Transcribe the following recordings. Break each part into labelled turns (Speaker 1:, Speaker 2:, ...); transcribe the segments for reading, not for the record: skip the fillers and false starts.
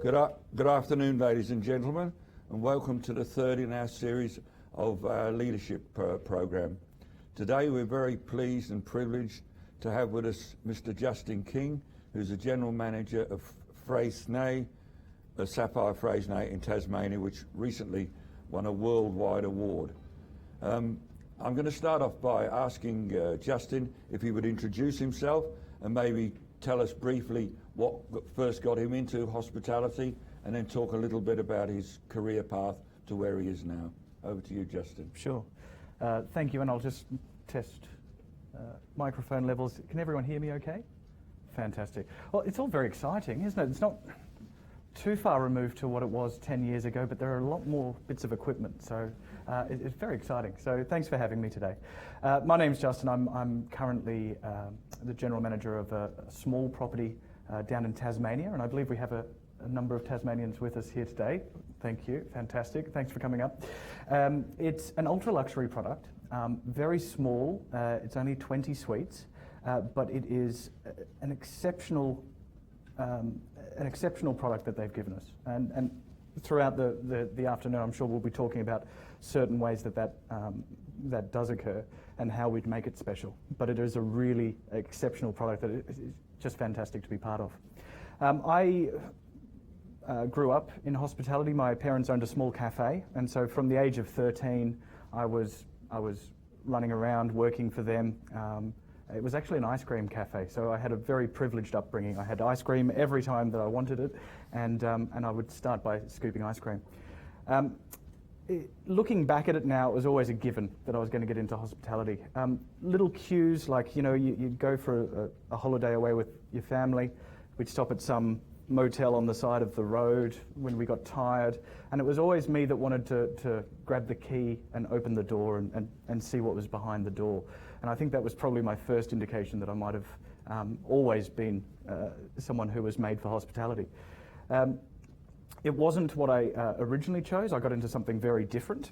Speaker 1: Good afternoon, ladies and gentlemen, and welcome to the third in our series of our leadership program. Today we're very pleased and privileged to have with us Mr. Justin King, who's the General Manager of Freycinet, Saffire Freycinet in Tasmania, which recently won a worldwide award. I'm going to start off by asking Justin if he would introduce himself and maybe tell us briefly what first got him into hospitality, and then talk a little bit about his career path to where he is now. Over to you, Justin.
Speaker 2: Sure. Thank you, and I'll just test microphone levels. Can everyone hear me okay? Fantastic. Well, it's all very exciting, isn't it? It's not too far removed to what it was 10 years ago, but there are a lot more bits of equipment, so it's very exciting. So thanks for having me today. My name's Justin. I'm currently the General Manager of a small property down in Tasmania, and I believe we have a number of Tasmanians with us here today. Thank you. Fantastic. Thanks for coming up. It's an ultra-luxury product, very small. It's only 20 suites, but it is an exceptional product that they've given us. And throughout the afternoon, I'm sure we'll be talking about certain ways that does occur and how we'd make it special. But it is a really exceptional product that is just fantastic to be part of. I grew up in hospitality. My parents owned a small cafe, and so from the age of 13, I was running around working for them. It was actually an ice cream cafe, so I had a very privileged upbringing. I had ice cream every time that I wanted it, and I would start by scooping ice cream. Looking back at it now, it was always a given that I was going to get into hospitality. Little cues like, you'd go for a holiday away with your family. We'd stop at some motel on the side of the road when we got tired, and it was always me that wanted to grab the key and open the door and see what was behind the door. And I think that was probably my first indication that I might have always been someone who was made for hospitality. It wasn't what I originally chose. I got into something very different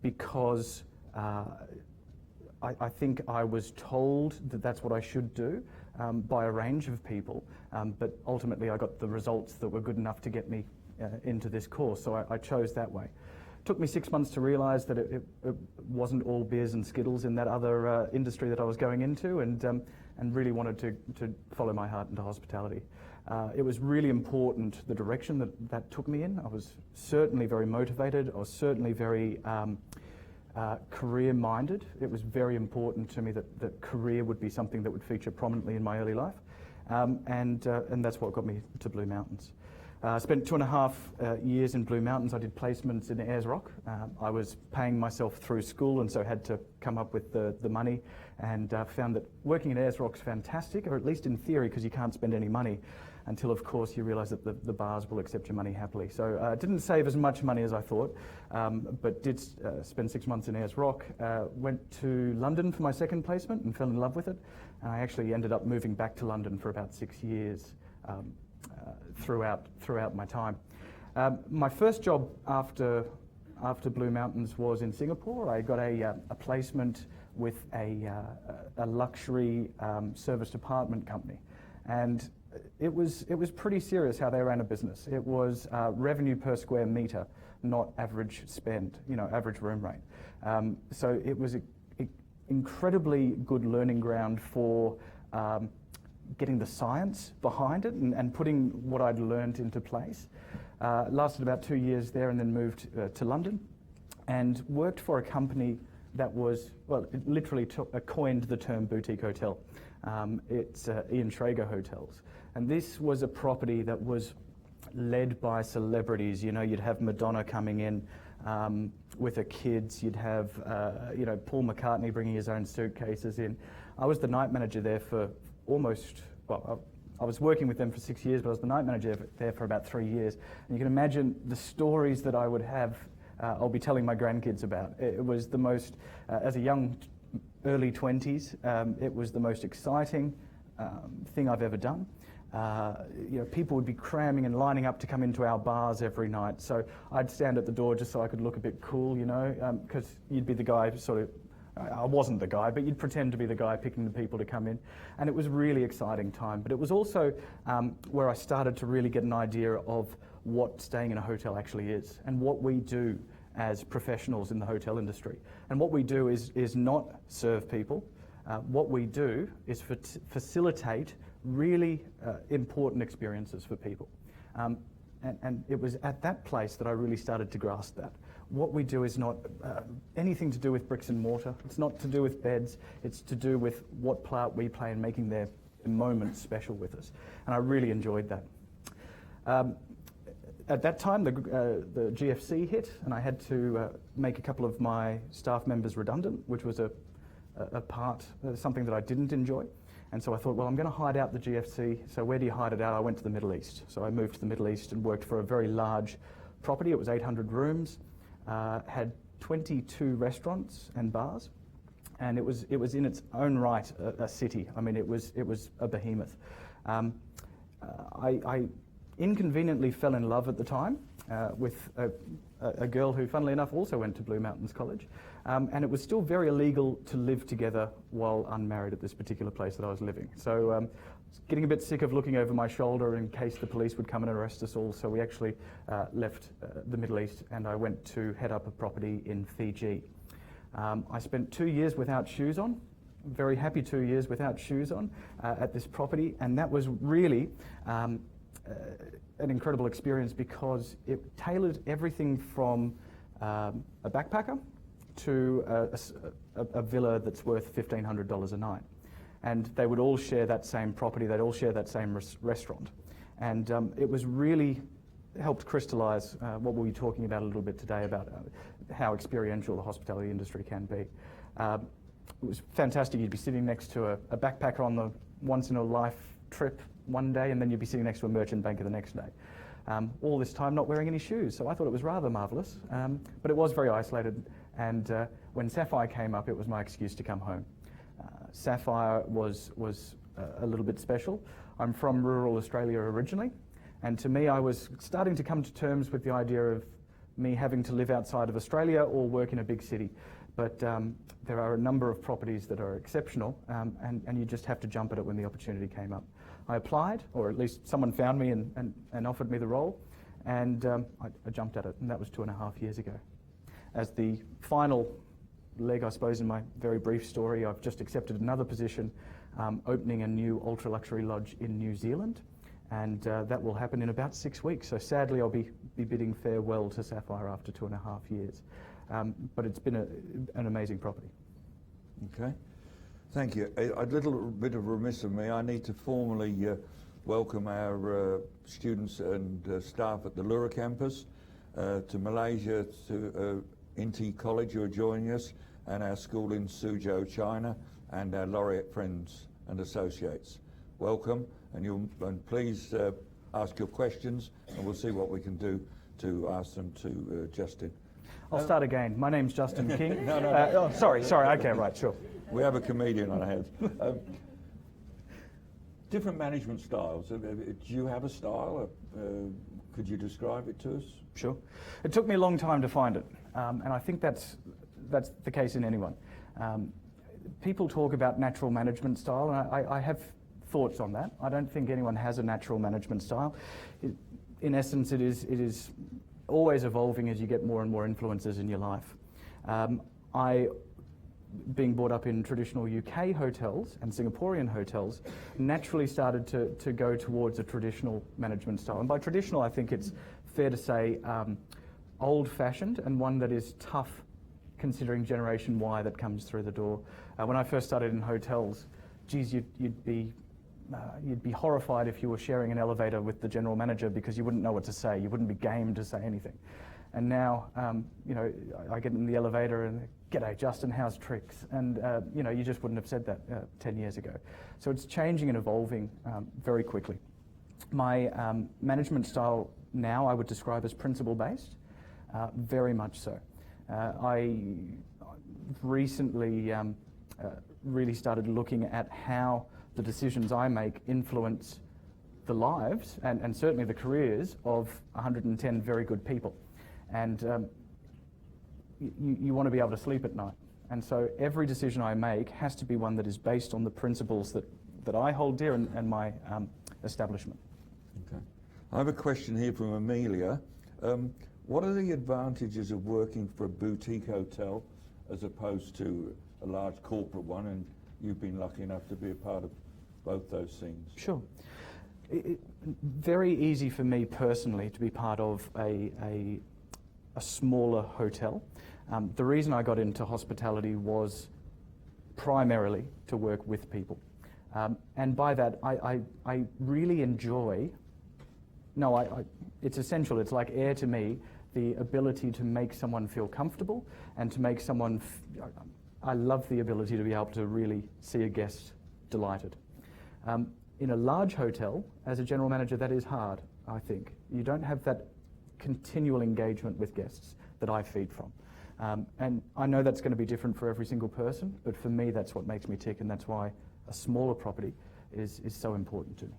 Speaker 2: because I think I was told that that's what I should do by a range of people, but ultimately I got the results that were good enough to get me into this course, so I chose that way. It took me 6 months to realise that it wasn't all beers and Skittles in that other industry that I was going into, and really wanted to follow my heart into hospitality. It was really important, the direction that took me in. I was certainly very motivated. I was certainly very career-minded. It was very important to me that career would be something that would feature prominently in my early life, and that's what got me to Blue Mountains. I spent 2.5 years in Blue Mountains. I did placements in Ayers Rock. I was paying myself through school, and so had to come up with the money, and found that working in Ayers Rock's fantastic, or at least in theory, because you can't spend any money until, of course, you realise that the bars will accept your money happily. So didn't save as much money as I thought, but did spend 6 months in Ayers Rock. Went to London for my second placement and fell in love with it. And I actually ended up moving back to London for about 6 years throughout my time. My first job after Blue Mountains was in Singapore. I got a placement with a luxury serviced apartment company, and it was pretty serious how they ran a business. It was revenue per square metre, not average spend, average room rate. So it was an incredibly good learning ground for getting the science behind it and putting what I'd learned into place. Lasted about 2 years there, and then moved to London and worked for a company that was, well, it literally coined the term boutique hotel. It's Ian Schrager Hotels. And this was a property that was led by celebrities. You'd have Madonna coming in with her kids. You'd have, Paul McCartney bringing his own suitcases in. I was the night manager there for I was working with them for 6 years, but I was the night manager there for about 3 years. And you can imagine the stories that I would have, I'll be telling my grandkids about. It was the most, as a young, early 20s, it was the most exciting thing I've ever done. People would be cramming and lining up to come into our bars every night. So I'd stand at the door just so I could look a bit cool, because you'd be the guy sort of I wasn't the guy, but you'd pretend to be the guy picking the people to come in. And it was a really exciting time. But it was also where I started to really get an idea of what staying in a hotel actually is and what we do as professionals in the hotel industry. And what we do is not serve people. What we do is facilitate really important experiences for people. And it was at that place that I really started to grasp that. What we do is not anything to do with bricks and mortar. It's not to do with beds. It's to do with what part we play in making their moments special with us. And I really enjoyed that. At that time, the GFC hit, and I had to make a couple of my staff members redundant, which was something that I didn't enjoy. And so I thought, well, I'm going to hide out the GFC. So where do you hide it out? I went to the Middle East. So I moved to the Middle East and worked for a very large property. It was 800 rooms, had 22 restaurants and bars, and it was in its own right a city. I mean, it was a behemoth. I inconveniently fell in love at the time with a girl who, funnily enough, also went to Blue Mountains College. And it was still very illegal to live together while unmarried at this particular place that I was living. So getting a bit sick of looking over my shoulder in case the police would come and arrest us all. So we actually left the Middle East, and I went to head up a property in Fiji. I spent 2 years without shoes on, very happy 2 years without shoes on at this property. And that was really an incredible experience because it tailored everything from a backpacker to a villa that's worth $1,500 a night. And they would all share that same property, they'd all share that same restaurant. And it was really helped crystallise what we'll be talking about a little bit today about how experiential the hospitality industry can be. It was fantastic. You'd be sitting next to a backpacker on the once-in-a-life trip one day, and then you'd be sitting next to a merchant banker the next day. All this time not wearing any shoes, so I thought it was rather marvellous. But it was very isolated. And when Saffire came up, it was my excuse to come home. Saffire was a little bit special. I'm from rural Australia originally, and to me I was starting to come to terms with the idea of me having to live outside of Australia or work in a big city. But there are a number of properties that are exceptional, and you just have to jump at it when the opportunity came up. I applied, or at least someone found me and offered me the role, and I jumped at it, and that was 2.5 years ago. As the final leg, I suppose, in my very brief story, I've just accepted another position, opening a new ultra-luxury lodge in New Zealand, and that will happen in about 6 weeks. So sadly, I'll be bidding farewell to Saffire after 2.5 years. But it's been an amazing property.
Speaker 1: Okay, thank you. A little bit of remiss of me. I need to formally welcome our students and staff at the Lura campus, to Malaysia, to Inti College who are joining us, and our school in Suzhou, China, and our laureate friends and associates. Welcome, and please ask your questions, and we'll see what we can do to ask them to Justin.
Speaker 2: I'll start again. My name's Justin King.
Speaker 1: No.
Speaker 2: Sorry. Okay, right, sure.
Speaker 1: We have a comedian on our hands. Different management styles. Do you have a style? Could you describe it to us?
Speaker 2: Sure. It took me a long time to find it, and I think that's the case in anyone. People talk about natural management style, and I have thoughts on that. I don't think anyone has a natural management style. In essence, it is always evolving as you get more and more influences in your life. Being brought up in traditional UK hotels and Singaporean hotels, naturally started to go towards a traditional management style. And by traditional, I think it's fair to say old-fashioned, and one that is tough considering Generation Y that comes through the door. When I first started in hotels, geez, you'd be horrified if you were sharing an elevator with the general manager because you wouldn't know what to say. You wouldn't be game to say anything. And now, I get in the elevator and, "G'day, Justin, how's tricks?" And, you just wouldn't have said that 10 years ago. So it's changing and evolving very quickly. My management style now I would describe as principle-based, very much so. I recently really started looking at how the decisions I make influence the lives and certainly the careers of 110 very good people. And you want to be able to sleep at night. And so every decision I make has to be one that is based on the principles that I hold dear and my establishment.
Speaker 1: Okay. I have a question here from Amelia. What are the advantages of working for a boutique hotel as opposed to a large corporate one? And you've been lucky enough to be a part of both those things.
Speaker 2: Sure. Very easy for me personally to be part of a smaller hotel. The reason I got into hospitality was primarily to work with people. And by that, I really enjoy, it's essential, it's like air to me, the ability to make someone feel comfortable and to make someone, I love the ability to be able to really see a guest delighted. In a large hotel, as a general manager, that is hard, I think. You don't have that continual engagement with guests that I feed from. And I know that's going to be different for every single person, but for me, that's what makes me tick, and that's why a smaller property is so important to me.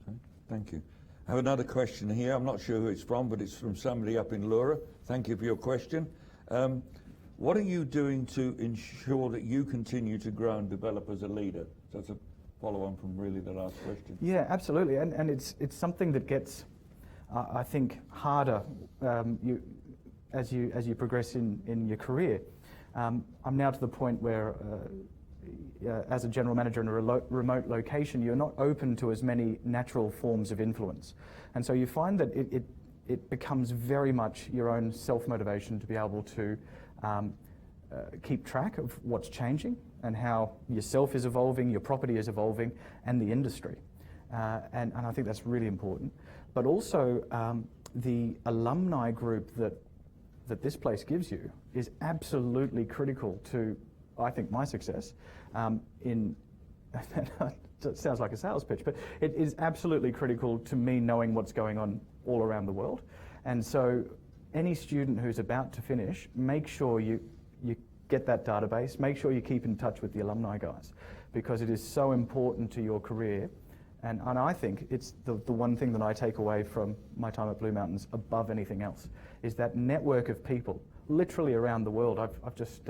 Speaker 1: Okay, thank you. I have another question here. I'm not sure who it's from, but it's from somebody up in Lura. Thank you for your question. What are you doing to ensure that you continue to grow and develop as a leader? So that's a follow-on from really the last question.
Speaker 2: Yeah, absolutely, and it's something that gets, I think, harder as you progress in your career. I'm now to the point where, as a general manager in a remote location, you're not open to as many natural forms of influence, and so you find that it becomes very much your own self-motivation to be able to keep track of what's changing and how yourself is evolving, your property is evolving, and the industry. And I think that's really important. But also the alumni group that this place gives you is absolutely critical to, I think, my success. It sounds like a sales pitch, but it is absolutely critical to me knowing what's going on all around the world. And so any student who's about to finish, make sure you get that database, make sure you keep in touch with the alumni guys, because it is so important to your career. And I think it's the one thing that I take away from my time at Blue Mountains above anything else, is that network of people, literally around the world. I've just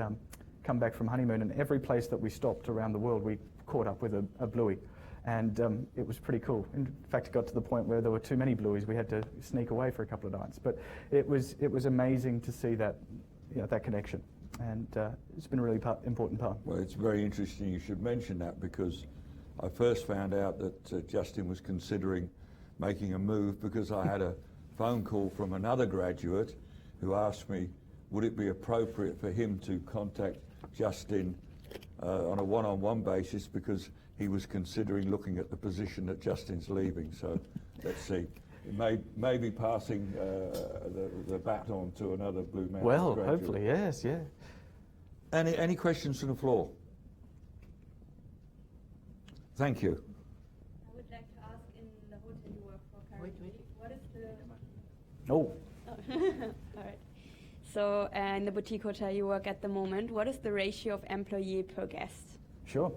Speaker 2: come back from honeymoon, and every place that we stopped around the world, we caught up with a Bluey. And it was pretty cool. In fact, it got to the point where there were too many Blueys. We had to sneak away for a couple of nights. But it was amazing to see that, that connection. And it's been a really important part.
Speaker 1: Well, it's very interesting you should mention that, because I first found out that Justin was considering making a move because I had a phone call from another graduate who asked me, would it be appropriate for him to contact Justin on a one-on-one basis, because he was considering looking at the position that Justin's leaving. So let's see. It may be passing the baton to another Blue Mountains
Speaker 2: Well,
Speaker 1: graduate.
Speaker 2: hopefully, yes, yeah.
Speaker 1: Any questions from the floor? Thank you.
Speaker 3: I would like to ask, in the hotel you work for currently, what is the...
Speaker 2: Oh.
Speaker 3: All right. So in the boutique hotel you work at the moment, what is the ratio of employee per guest?
Speaker 2: Sure.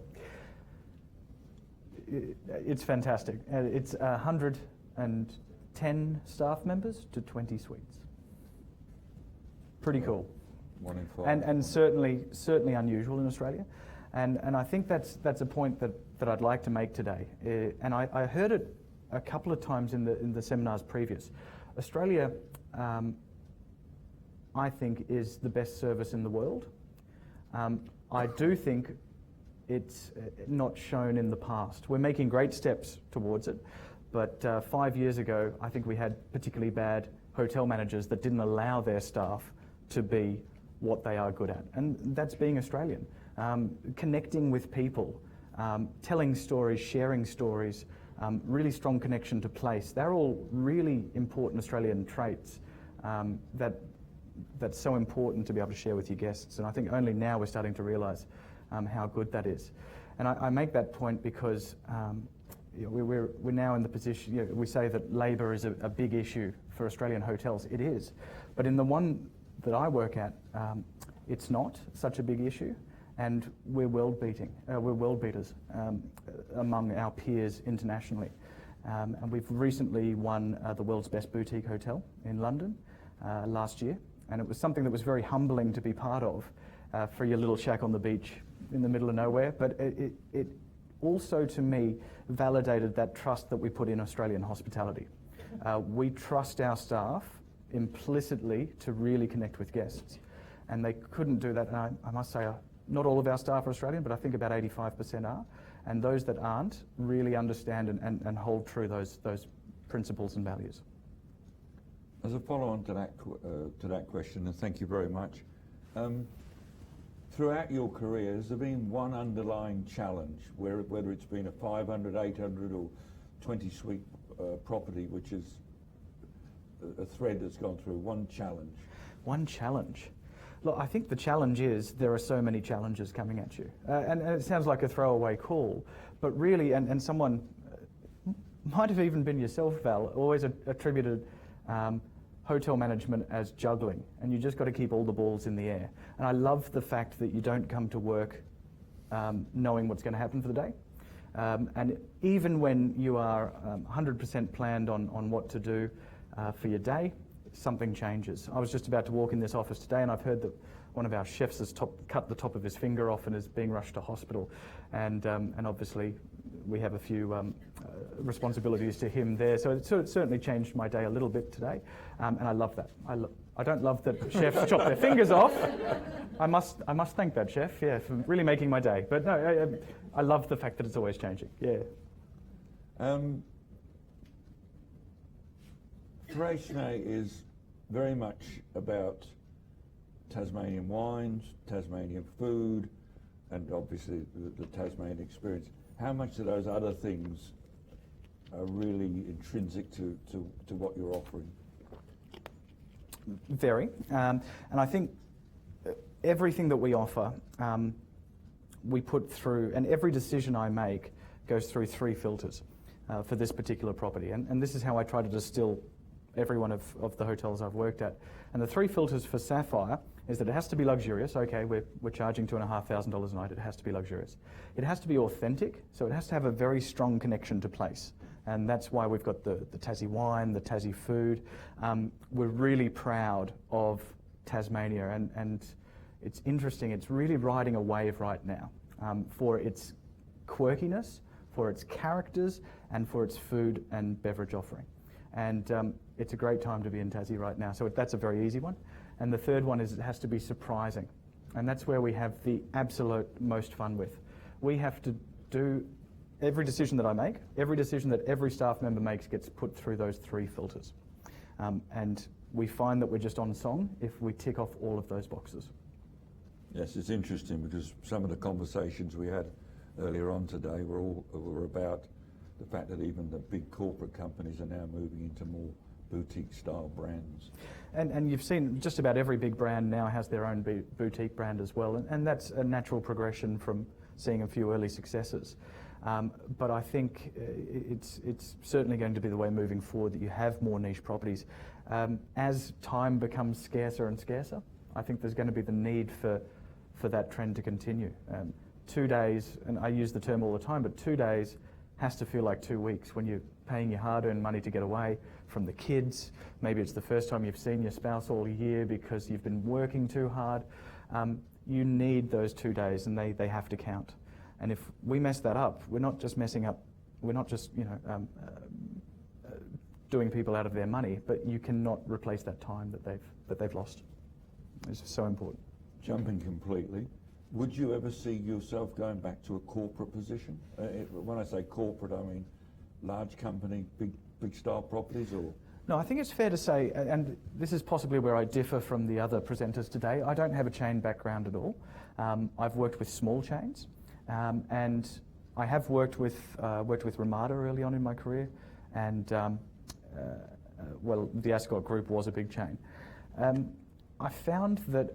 Speaker 2: It's fantastic. It's 110 staff members to 20 suites. Pretty cool.
Speaker 1: 1 in 5.
Speaker 2: And certainly unusual in Australia. And I think that's a point that I'd like to make today. And I heard it a couple of times in the seminars previous. Australia, I think, is the best service in the world. I do think it's not shown in the past. We're making great steps towards it, but 5 years ago, I think we had particularly bad hotel managers that didn't allow their staff to be what they are good at, and that's being Australian. Connecting with people, telling stories, sharing stories, really strong connection to place. They're all really important Australian traits that's so important to be able to share with your guests, and I think only now we're starting to realise how good that is. And I make that point because we're now in the position, we say that labour is a big issue for Australian hotels. It is, but in the one that I work at, it's not such a big issue, and we're world beaters among our peers internationally. And we've recently won the world's best boutique hotel in London last year, and it was something that was very humbling to be part of. for your little shack on the beach in the middle of nowhere, but it also, to me, validated that trust that we put in Australian hospitality. We trust our staff implicitly to really connect with guests, and they couldn't do that. And I must say, not all of our staff are Australian, but I think about 85% are, and those that aren't really understand and hold true those principles and values.
Speaker 1: As a follow-on to that question, and thank you very much, throughout your career, has there been one underlying challenge, whether it's been a 500, 800 or 20-suite property, which is a thread that's gone through, one challenge? One challenge?
Speaker 2: Look, I think the challenge is there are so many challenges coming at you. And it sounds like a throwaway call, but really, and someone might have even been yourself, Val, always attributed hotel management as juggling, and you just got to keep all the balls in the air. And I love the fact that you don't come to work knowing what's going to happen for the day. And even when you are 100% planned on what to do for your day, something changes. I was just about to walk in this office today, and I've heard that one of our chefs has cut the top of his finger off and is being rushed to hospital. And obviously, we have a few responsibilities to him there. So it certainly changed my day a little bit today, and I love that. I don't love that chefs chop their fingers off. I must thank that chef, yeah, for really making my day. But no, I love the fact that it's always changing. Yeah.
Speaker 1: Freycinet is very much about Tasmanian wines, Tasmanian food, and obviously the Tasmanian experience. How much of those other things are really intrinsic to what you're offering?
Speaker 2: Very. And I think everything that we offer, we put through, and every decision I make goes through 3 filters for this particular property. And this is how I try to distill every one of the hotels I've worked at. And the 3 filters for Saffire is that it has to be luxurious. Okay, we're charging $2,500 a night. It has to be luxurious. It has to be authentic, so it has to have a very strong connection to place. And that's why we've got the Tassie wine, the Tassie food. We're really proud of Tasmania, and it's interesting. It's really riding a wave right now for its quirkiness, for its characters, and for its food and beverage offering. And it's a great time to be in Tassie right now. So that's a very easy one. And the third one is it has to be surprising. And that's where we have the absolute most fun with. We have to do every decision that I make, every decision that every staff member makes gets put through those 3 filters. And we find that we're just on song if we tick off all of those boxes.
Speaker 1: Yes, it's interesting because some of the conversations we had earlier on today were about the fact that even the big corporate companies are now moving into more boutique-style brands.
Speaker 2: And you've seen just about every big brand now has their own boutique brand as well, and that's a natural progression from seeing a few early successes. But I think it's certainly going to be the way moving forward that you have more niche properties. As time becomes scarcer and scarcer, I think there's going to be the need for that trend to continue. 2 days, and I use the term all the time, but 2 days has to feel like 2 weeks when you're paying your hard-earned money to get away from the kids. Maybe it's the first time you've seen your spouse all year because you've been working too hard. You need those 2 days, and they have to count. And if we mess that up, we're not just messing up, we're not just doing people out of their money, but you cannot replace that time that they've lost. It's so important.
Speaker 1: Jumping completely, would you ever see yourself going back to a corporate position? When I say corporate, I mean large company, big style properties, or?
Speaker 2: No, I think it's fair to say, and this is possibly where I differ from the other presenters today, I don't have a chain background at all. I've worked with small chains, and I have worked with Ramada early on in my career, and the Ascot Group was a big chain. I found that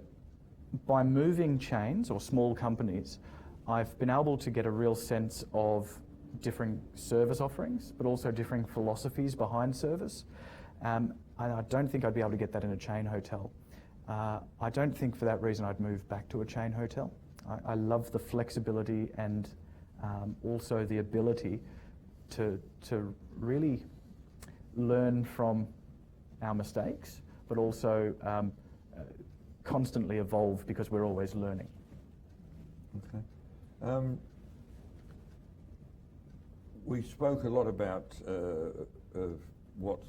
Speaker 2: by moving chains or small companies, I've been able to get a real sense of differing service offerings, but also differing philosophies behind service. I don't think I'd be able to get that in a chain hotel. I don't think for that reason I'd move back to a chain hotel. I love the flexibility and also the ability to really learn from our mistakes, but also constantly evolve because we're always learning.
Speaker 1: Okay. We spoke a lot about what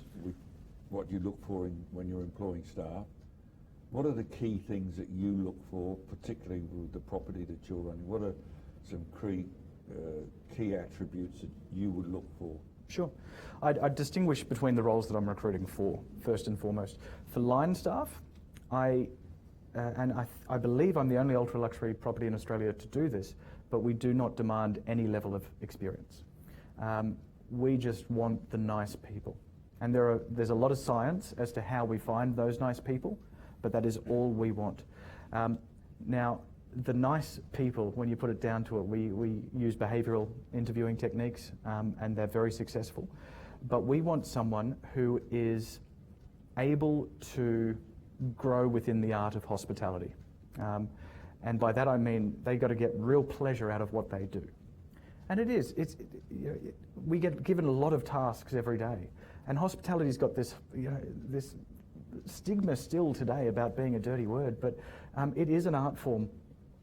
Speaker 1: you look for when you're employing staff. What are the key things that you look for, particularly with the property that you're running? What are some key attributes that you would look for?
Speaker 2: Sure. I'd distinguish between the roles that I'm recruiting for, first and foremost. For line staff, I believe I'm the only ultra-luxury property in Australia to do this, but we do not demand any level of experience. We just want the nice people. And there's a lot of science as to how we find those nice people, but that is all we want. Now, the nice people, when you put it down to it, we use behavioural interviewing techniques, and they're very successful. But we want someone who is able to grow within the art of hospitality. And by that I mean they got to get real pleasure out of what they do. And we get given a lot of tasks every day. And hospitality's got this stigma still today about being a dirty word, but it is an art form.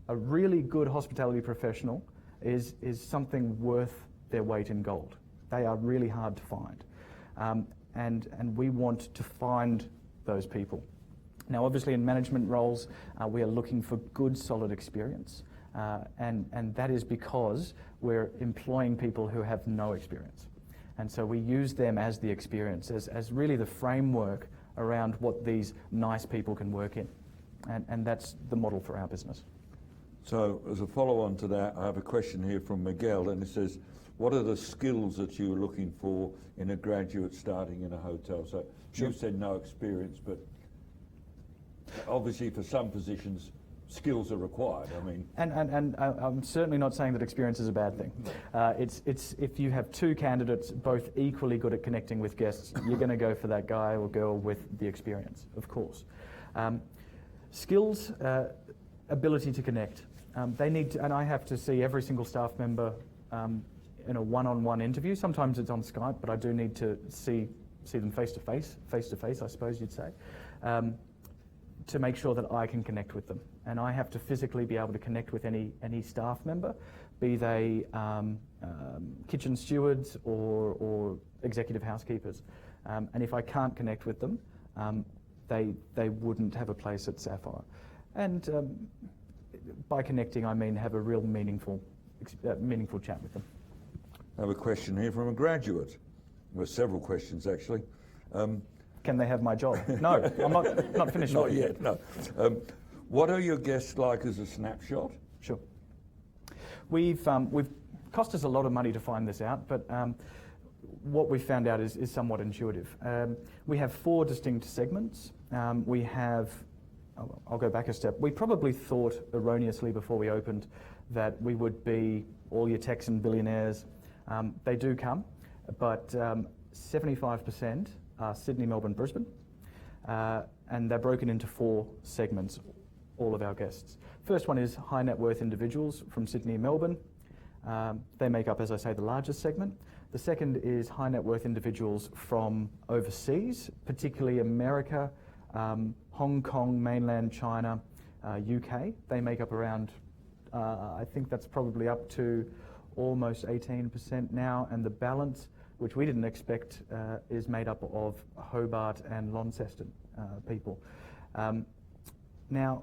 Speaker 2: A really good hospitality professional is something worth their weight in gold. They are really hard to find. And we want to find those people. Now, obviously in management roles, we are looking for good, solid experience. And that is because we're employing people who have no experience. And so we use them as the experience, as really the framework around what these nice people can work in. And that's the model for our business.
Speaker 1: So as a follow-on to that, I have a question here from Miguel, and it says, what are the skills that you're looking for in a graduate starting in a hotel? So
Speaker 2: Sure.
Speaker 1: You said no experience, but obviously for some positions, skills are required. I mean,
Speaker 2: and I'm certainly not saying that experience is a bad thing. It's if you have two candidates both equally good at connecting with guests, you're going to go for that guy or girl with the experience, of course. Skills, ability to connect. They need to, and I have to see every single staff member in a one-on-one interview. Sometimes it's on Skype, but I do need to see them face to face, I suppose you'd say, to make sure that I can connect with them. And I have to physically be able to connect with any staff member, be they kitchen stewards or executive housekeepers. And if I can't connect with them, they wouldn't have a place at Saffire. And by connecting, I mean have a real meaningful chat with them.
Speaker 1: I have a question here from a graduate. Well, several questions actually.
Speaker 2: Can they have my job? No, I'm not finished.
Speaker 1: Not yet, no. What are your guests like as a snapshot?
Speaker 2: Sure. We've cost us a lot of money to find this out, but what we found out is somewhat intuitive. We have 4 distinct segments. We have, I'll go back a step. We probably thought erroneously before we opened that we would be all your techs and billionaires. They do come, but 75% are Sydney, Melbourne, Brisbane, and they're broken into 4 segments, all of our guests. First one is high net worth individuals from Sydney and Melbourne. They make up, as I say, the largest segment. The second is high net worth individuals from overseas, particularly America, Hong Kong, mainland China, UK. They make up around, I think that's probably up to almost 18% now, and the balance, which we didn't expect, is made up of Hobart and Launceston people. Now,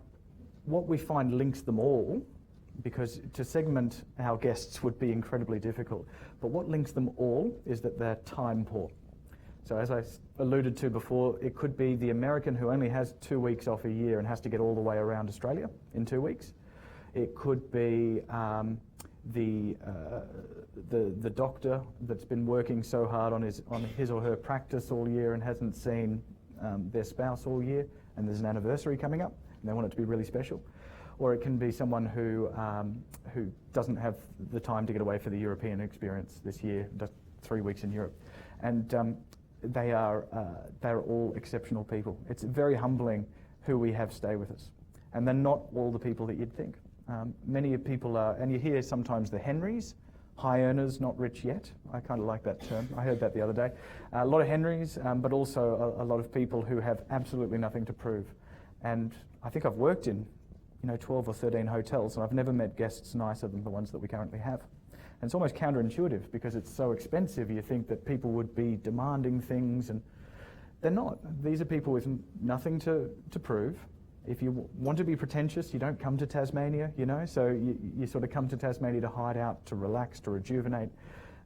Speaker 2: what we find links them all, because to segment our guests would be incredibly difficult, but what links them all is that they're time poor. So as I alluded to before, it could be the American who only has 2 weeks off a year and has to get all the way around Australia in 2 weeks. It could be the doctor that's been working so hard on his or her practice all year and hasn't seen their spouse all year, and there's an anniversary coming up and they want it to be really special. Or it can be someone who doesn't have the time to get away for the European experience this year, just 3 weeks in Europe. And they're all exceptional people. It's very humbling who we have stay with us. And they're not all the people that you'd think. Many people are, and you hear sometimes the Henrys, high earners, not rich yet. I kind of like that term. I heard that the other day. A lot of Henrys, but also a lot of people who have absolutely nothing to prove. And I think I've worked in 12 or 13 hotels, and I've never met guests nicer than the ones that we currently have. And it's almost counterintuitive because it's so expensive. You think that people would be demanding things, and they're not. These are people with nothing to prove. If you want to be pretentious, you don't come to Tasmania, so you sort of come to Tasmania to hide out, to relax, to rejuvenate.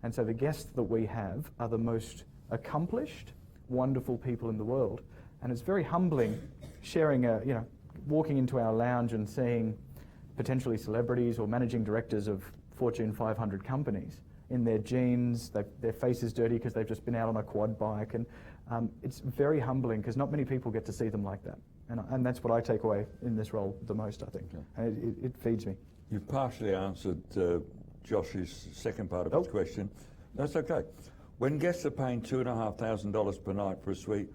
Speaker 2: And so the guests that we have are the most accomplished, wonderful people in the world. And it's very humbling sharing walking into our lounge and seeing potentially celebrities or managing directors of Fortune 500 companies in their jeans, their face is dirty because they've just been out on a quad bike, and it's very humbling because not many people get to see them like that. And that's what I take away in this role the most, I think. Okay. And it feeds me.
Speaker 1: You've partially answered Josh's second part of his question. That's okay. When guests are paying $2,500 per night for a suite,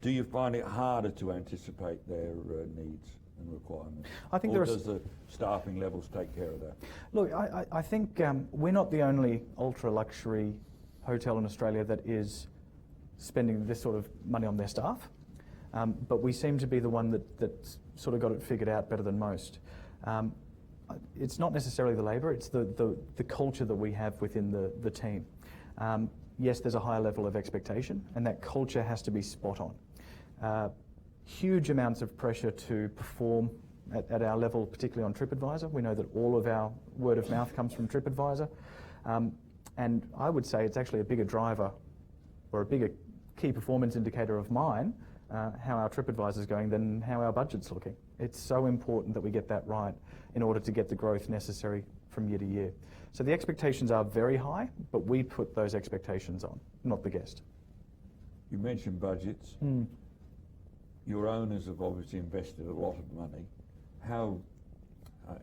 Speaker 1: do you find it harder to anticipate their needs and requirements?
Speaker 2: I think
Speaker 1: or does the staffing levels take care of that?
Speaker 2: Look, I think we're not the only ultra-luxury hotel in Australia that is spending this sort of money on their staff. But we seem to be the one that's sort of got it figured out better than most. It's not necessarily the labour, it's the culture that we have within the team. Yes, there's a higher level of expectation, and that culture has to be spot on. Huge amounts of pressure to perform at our level, particularly on TripAdvisor. We know that all of our word of mouth comes from TripAdvisor. And I would say it's actually a bigger driver or a bigger key performance indicator of mine, how our TripAdvisor is going, than how our budget's looking. It's so important that we get that right in order to get the growth necessary from year to year. So the expectations are very high, but we put those expectations on, not the guest.
Speaker 1: You mentioned budgets. Your owners have obviously invested a lot of money. How,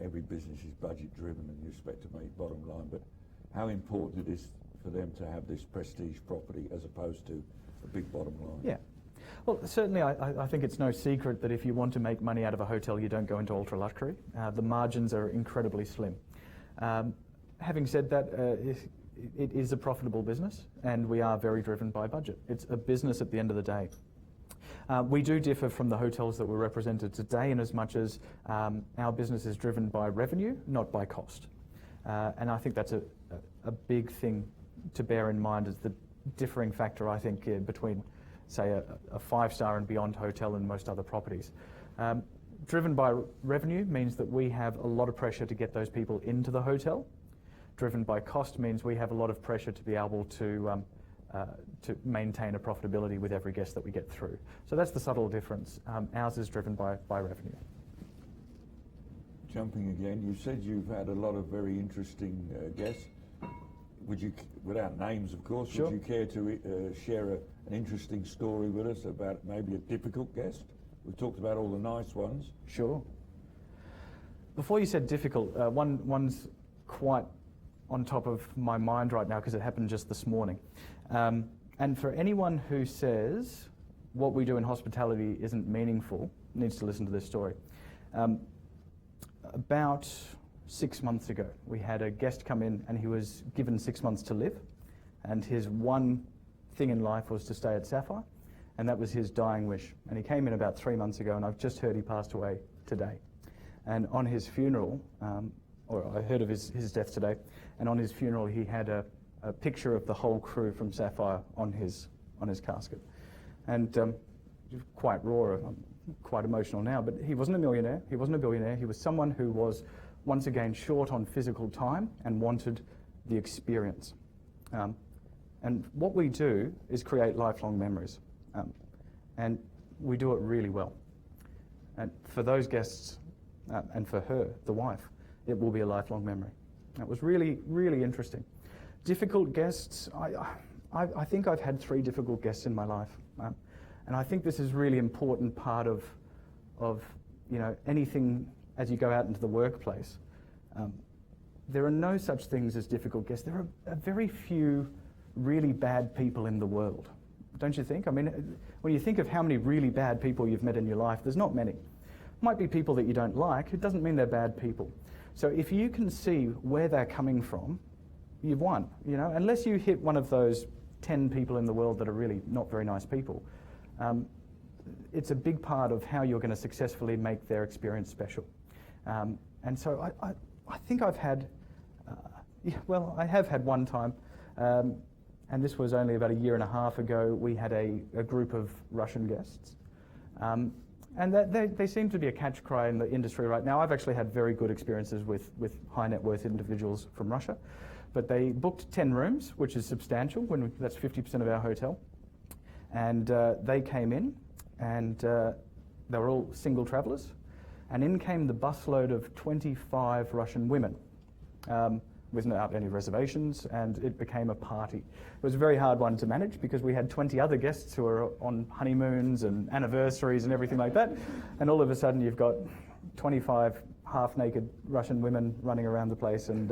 Speaker 1: every business is budget driven and you expect to make bottom line, but how important it is for them to have this prestige property as opposed to a big bottom line?
Speaker 2: Yeah. Well, certainly I think it's no secret that if you want to make money out of a hotel, you don't go into ultra luxury. The margins are incredibly slim. Having said that, it is a profitable business, and we are very driven by budget. It's a business at the end of the day. We do differ from the hotels that were represented today in as much as our business is driven by revenue, not by cost. And I think that's a big thing to bear in mind as the differing factor, I think, between, say, a five-star and beyond hotel and most other properties. Driven by revenue means that we have a lot of pressure to get those people into the hotel. Driven by cost means we have a lot of pressure to be able to maintain a profitability with every guest that we get through. So that's the subtle difference. Ours is driven by revenue.
Speaker 1: Jumping again, you said you've had a lot of very interesting guests. Would you, without names of course,
Speaker 2: Sure.
Speaker 1: Would you care to share an interesting story with us about maybe a difficult guest? We've talked about all the nice ones.
Speaker 2: Sure. Before you said difficult, one's quite on top of my mind right now because it happened just this morning. And for anyone who says what we do in hospitality isn't meaningful, needs to listen to this story. About 6 months ago, we had a guest come in and he was given 6 months to live, and his one thing in life was to stay at Saffire, and that was his dying wish. And he came in about 3 months ago, and I've just heard he passed away today. And on his funeral, or I heard of his death today, and on his funeral he had a picture of the whole crew from Saffire on his casket. And quite raw, I'm quite emotional now, but he wasn't a millionaire, he wasn't a billionaire, he was someone who was once again short on physical time and wanted the experience. And what we do is create lifelong memories. And we do it really well. And for those guests, and for her, the wife, it will be a lifelong memory. That was really, really interesting. Difficult guests, I think I've had 3 difficult guests in my life. And I think this is really important part of anything as you go out into the workplace. There are no such things as difficult guests. There are very few really bad people in the world, don't you think? I mean, when you think of how many really bad people you've met in your life, there's not many. Might be people that you don't like, it doesn't mean they're bad people. So if you can see where they're coming from, you've won, unless you hit one of those 10 people in the world that are really not very nice people. it's a big part of how you're going to successfully make their experience special. And so I think I've had, I have had one time, and this was only about a year and a half ago. We had a group of Russian guests. And they seem to be a catch cry in the industry right now. I've actually had very good experiences with high net worth individuals from Russia. But they booked 10 rooms, which is substantial, that's 50% of our hotel. And they came in, and they were all single travellers. And in came the busload of 25 Russian women, without any reservations, and it became a party. It was a very hard one to manage because we had 20 other guests who were on honeymoons and anniversaries and everything like that, and all of a sudden you've got 25 half-naked Russian women running around the place, and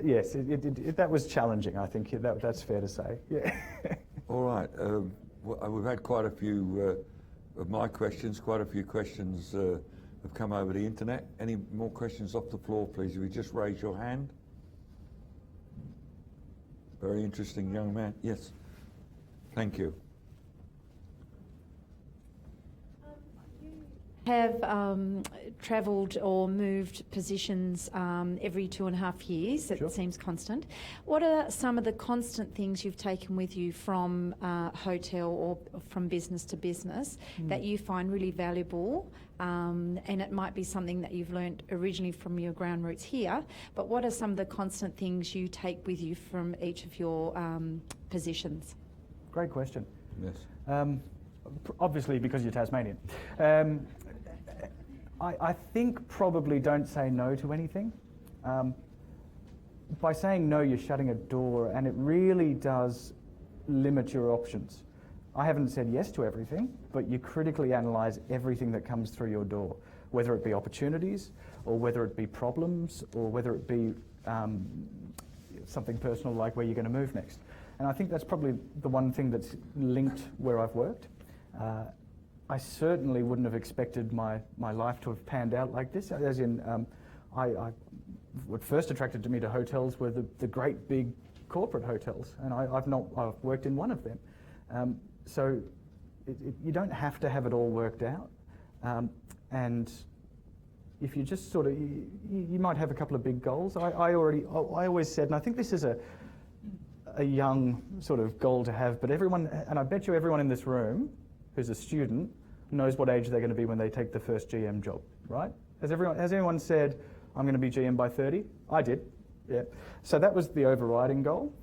Speaker 2: yes, that was challenging, I think. That's fair to say. Yeah.
Speaker 1: All right. We've had quite a few of my questions. Quite a few questions have come over the internet. Any more questions off the floor, please? If you just raise your hand. Very interesting young man. Yes. Thank you.
Speaker 4: Have travelled or moved positions every 2.5 years. It
Speaker 2: Sure.
Speaker 4: seems constant. What are some of the constant things you've taken with you from hotel or from business to business that you find really valuable? And it might be something that you've learnt originally from your ground roots here, but what are some of the constant things you take with you from each of your positions?
Speaker 2: Great question.
Speaker 1: Yes.
Speaker 2: Obviously, because you're Tasmanian. I think probably don't say no to anything. By saying no, you're shutting a door, and it really does limit your options. I haven't said yes to everything, but you critically analyse everything that comes through your door, whether it be opportunities, or whether it be problems, or whether it be something personal like where you're going to move next. And I think that's probably the one thing that's linked where I've worked. I certainly wouldn't have expected my life to have panned out like this, as in what first attracted to me to hotels were the great big corporate hotels, and I've worked in one of them. So you don't have to have it all worked out, and if you just sort of, you might have a couple of big goals. I always said, and I think this is a young sort of goal to have, but everyone, and I bet you everyone in this room who's a student knows what age they're going to be when they take the first GM job, right? Has anyone said, I'm going to be GM by 30? I did, yeah. So that was the overriding goal,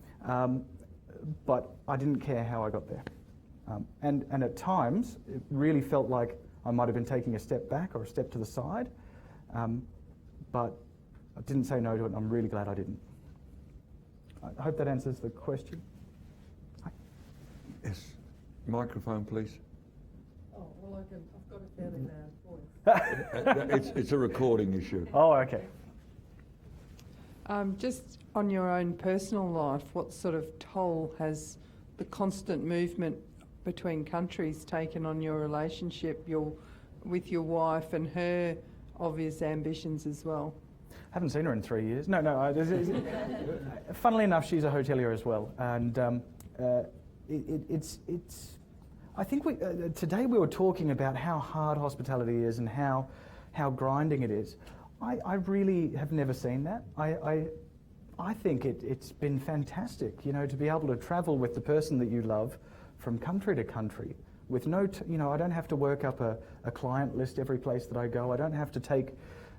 Speaker 2: but I didn't care how I got there. And at times, it really felt like I might have been taking a step back or a step to the side, but I didn't say no to it, and I'm really glad I didn't. I hope that answers the question.
Speaker 1: Yes. Microphone, please.
Speaker 5: Oh, well, I've got a fairly loud voice.
Speaker 1: It's a recording issue.
Speaker 2: Oh, okay.
Speaker 5: Just on your own personal life, what sort of toll has the constant movement between countries taken on your relationship with your wife and her obvious ambitions as well?
Speaker 2: Haven't seen her in 3 years. No. Funnily enough, she's a hotelier as well, and it's. I think today we were talking about how hard hospitality is and how grinding it is. I really have never seen that. I think it's been fantastic, to be able to travel with the person that you love from country to country with no, I don't have to work up a client list every place that I go. I don't have to take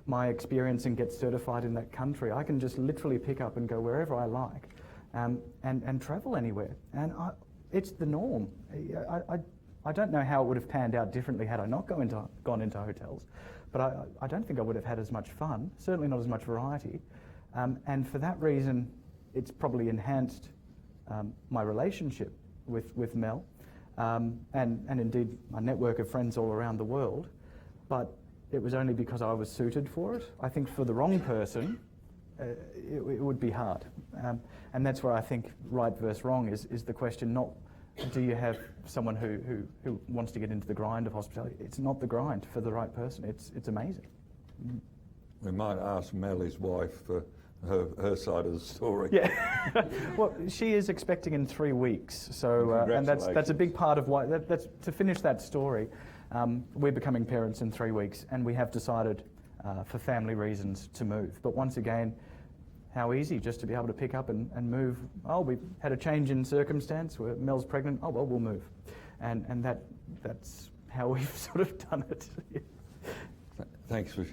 Speaker 2: my experience and get certified in that country. I can just literally pick up and go wherever I like, and travel anywhere. And it's the norm. I don't know how it would have panned out differently had I not gone into hotels, but I don't think I would have had as much fun, certainly not as much variety. And for that reason, it's probably enhanced my relationship with Mel, and indeed my network of friends all around the world. But it was only because I was suited for it. I think for the wrong person, it would be hard. And that's where I think right versus wrong is the question, not do you have someone who wants to get into the grind of hospitality. It's not the grind for the right person. It's amazing.
Speaker 1: We might ask Mel, his wife, for her side of the story.
Speaker 2: Yeah. Well, she is expecting in 3 weeks. So, and that's a big part of why. That's to finish that story. We're becoming parents in 3 weeks, and we have decided, for family reasons, to move. But once again, how easy just to be able to pick up and move. Oh, we've had a change in circumstance. Mel's pregnant. Oh well, we'll move, and that's how we've sort of done it.
Speaker 1: Thanks for.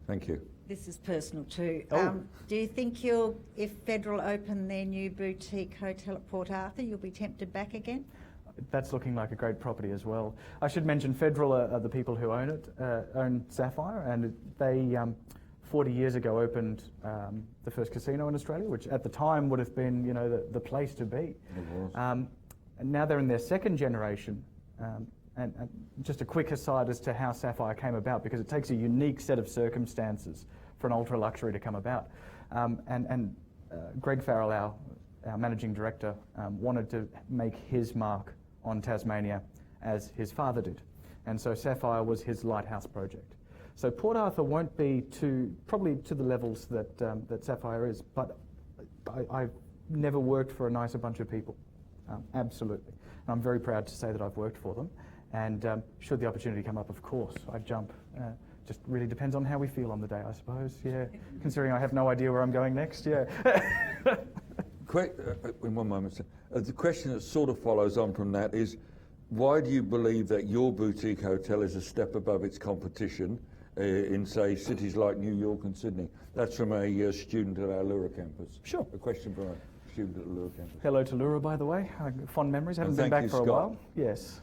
Speaker 1: Thank you.
Speaker 6: This is personal too.
Speaker 2: Oh.
Speaker 6: Do you think if Federal open their new boutique hotel at Port Arthur, you'll be tempted back again?
Speaker 2: That's looking like a great property as well. I should mention Federal are the people who own it, own Saffire, and they 40 years ago opened the first casino in Australia, which at the time would have been, you know, the place to be.
Speaker 1: It was.
Speaker 2: And now they're in their second generation. And just a quick aside as to how Saffire came about, because it takes a unique set of circumstances for an ultra luxury to come about. Greg Farrell, our managing director, wanted to make his mark on Tasmania as his father did. And so Saffire was his lighthouse project. So Port Arthur won't be probably to the levels that Saffire is, but I've never worked for a nicer bunch of people, absolutely. And I'm very proud to say that I've worked for them. And should the opportunity come up, of course, I'd jump. Just really depends on how we feel on the day, I suppose, yeah. Considering I have no idea where I'm going next, yeah.
Speaker 1: In one moment, sir. The question that sort of follows on from that is, why do you believe that your boutique hotel is a step above its competition in, say, cities like New York and Sydney? That's from a student at our Lura campus.
Speaker 2: Sure.
Speaker 1: A question from a student at the Lura campus.
Speaker 2: Hello to Lura, by the way. Fond memories. Haven't
Speaker 1: And
Speaker 2: been
Speaker 1: thank
Speaker 2: back
Speaker 1: you,
Speaker 2: for a
Speaker 1: Scott.
Speaker 2: while. Yes.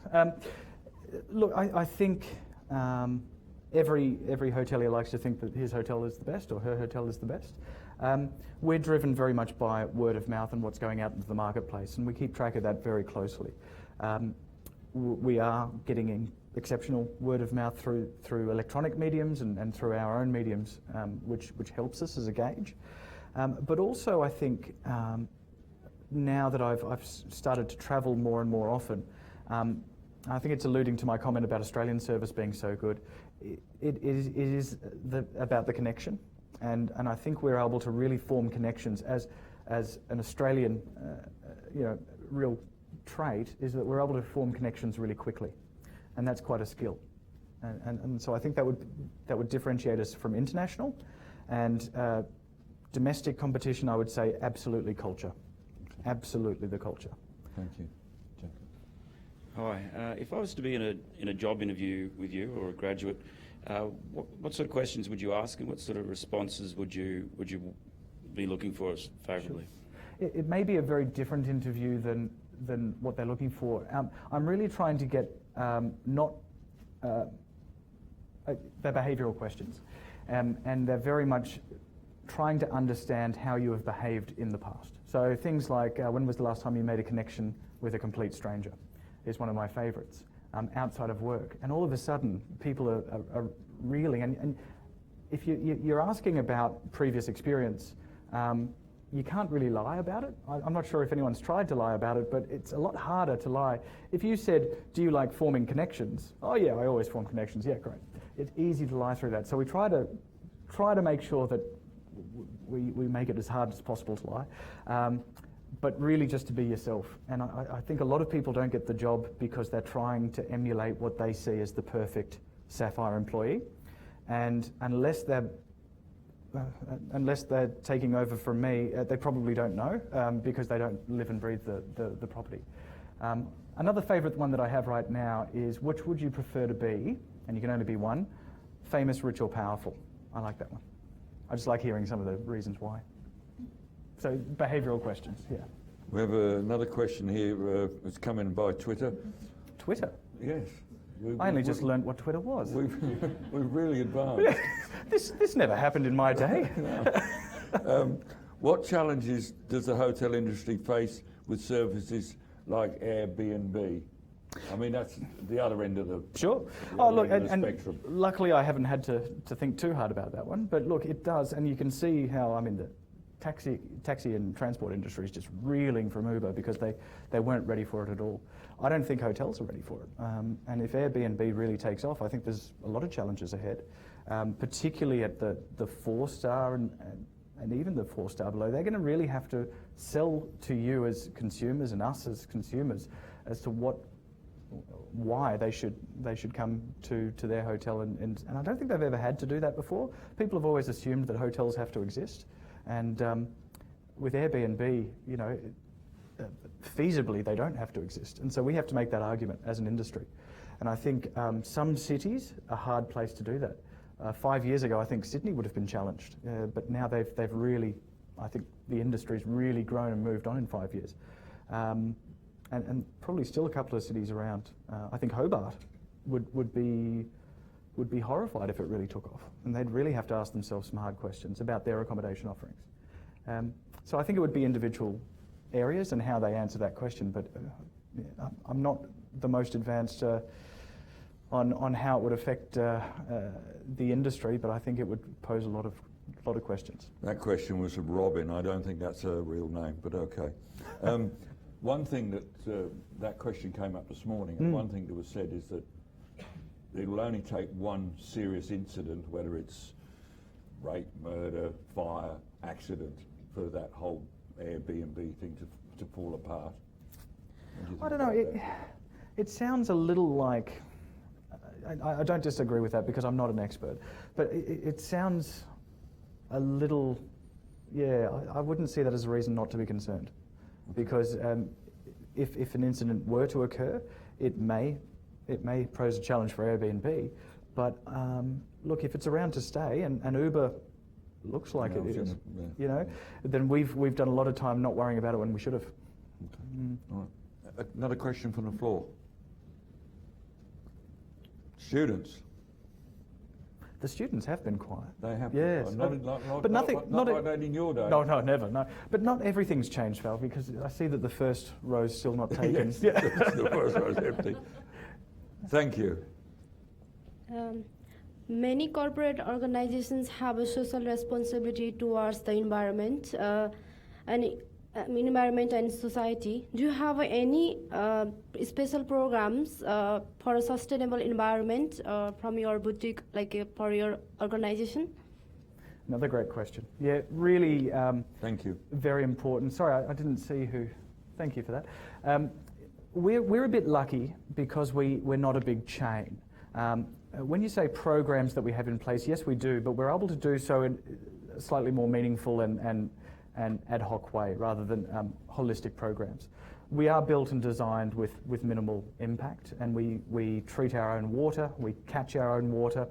Speaker 2: Look, I think every hotelier likes to think that his hotel is the best or her hotel is the best. We're driven very much by word of mouth and what's going out into the marketplace, and we keep track of that very closely. We are getting exceptional word of mouth through electronic mediums and through our own mediums, which helps us as a gauge. But also, I think now that I've started to travel more and more often, I think it's alluding to my comment about Australian service being so good. It is about the connection, and I think we're able to really form connections as an Australian, real trait is that we're able to form connections really quickly, and that's quite a skill. And so I think that would differentiate us from international, and domestic competition. I would say absolutely culture, absolutely the culture.
Speaker 1: Thank you.
Speaker 7: Hi. If I was to be in a job interview with you or a graduate, what sort of questions would you ask, and what sort of responses would you be looking for us favourably?
Speaker 2: Sure. It may be a very different interview than what they're looking for. I'm really trying to get not they're behavioural questions, and they're very much trying to understand how you have behaved in the past. So things like when was the last time you made a connection with a complete stranger? Is one of my favourites, outside of work. And all of a sudden, people are reeling. And if you're asking about previous experience, you can't really lie about it. I'm not sure if anyone's tried to lie about it, but it's a lot harder to lie. If you said, do you like forming connections? Oh yeah, I always form connections. Yeah, great. It's easy to lie through that. So we try to make sure that we make it as hard as possible to lie. But really just to be yourself. And I think a lot of people don't get the job because they're trying to emulate what they see as the perfect Saffire employee. And unless they're taking over from me, they probably don't know because they don't live and breathe the property. Another favourite one that I have right now is, which would you prefer to be, and you can only be one, famous, rich or powerful? I like that one. I just like hearing some of the reasons why. So behavioural questions, yeah.
Speaker 1: We have another question here. It's come in by Twitter.
Speaker 2: Twitter?
Speaker 1: Yes.
Speaker 2: I only just learned what Twitter was.
Speaker 1: We've really advanced.
Speaker 2: This never happened in my day.
Speaker 1: What challenges does the hotel industry face with services like Airbnb? I mean, that's the other end of the
Speaker 2: Sure.
Speaker 1: spectrum.
Speaker 2: Luckily I haven't had to think too hard about that one. But look, it does, and you can see how, I mean, the taxi and transport industry is just reeling from Uber because they weren't ready for it at all. I don't think hotels are ready for it. And if Airbnb really takes off, I think there's a lot of challenges ahead. particularly at the 4-star and even the 4-star below. They're going to really have to sell to you as consumers and us as consumers as to why they should come to their hotel, and I don't think they've ever had to do that before. People have always assumed that hotels have to exist, and with Airbnb, you know, feasibly they don't have to exist, and so we have to make that argument as an industry. And I think some cities are a hard place to do that. 5 years ago, I think Sydney would have been challenged, but now they've really, I think the industry's really grown and moved on in 5 years. And probably still a couple of cities around. I think Hobart would be horrified if it really took off, and they'd really have to ask themselves some hard questions about their accommodation offerings. So I think it would be individual areas and how they answer that question, but I'm not the most advanced on how it would affect the industry, but I think it would pose a lot of questions.
Speaker 1: That question was from Robin. I don't think that's a real name, but okay. One thing that question came up this morning, and one thing that was said is that it will only take one serious incident, whether it's rape, murder, fire, accident, for that whole Airbnb thing to fall apart.
Speaker 2: I don't know. It sounds a little like. I don't disagree with that because I'm not an expert, but it sounds a little. Yeah, I wouldn't see that as a reason not to be concerned, because if an incident were to occur, it may pose a challenge for Airbnb. But look, if it's around to stay, and Uber looks like it is, you know, then we've done a lot of time not worrying about it when we should have.
Speaker 1: Okay. All right. Another question from the floor. Students.
Speaker 2: The students have been quiet.
Speaker 1: They have.
Speaker 2: Yes,
Speaker 1: But nothing. Not like that in your day.
Speaker 2: No, never. No, but not everything's changed, Val, because I see that the first row's still not taken.
Speaker 1: Yes, the first row's empty. Thank you.
Speaker 8: Many corporate organizations have a social responsibility towards the environment and society. Do you have any special programs for a sustainable environment from your boutique, for your organization?
Speaker 2: Another great question. Yeah, really.
Speaker 1: Thank you.
Speaker 2: Very important. Sorry, I didn't see who. Thank you for that. We're a bit lucky because we're not a big chain. When you say programs that we have in place, yes, we do, but we're able to do so in a slightly more meaningful and ad hoc way rather than holistic programs. We are built and designed with minimal impact, and we treat our own water, we catch our own water,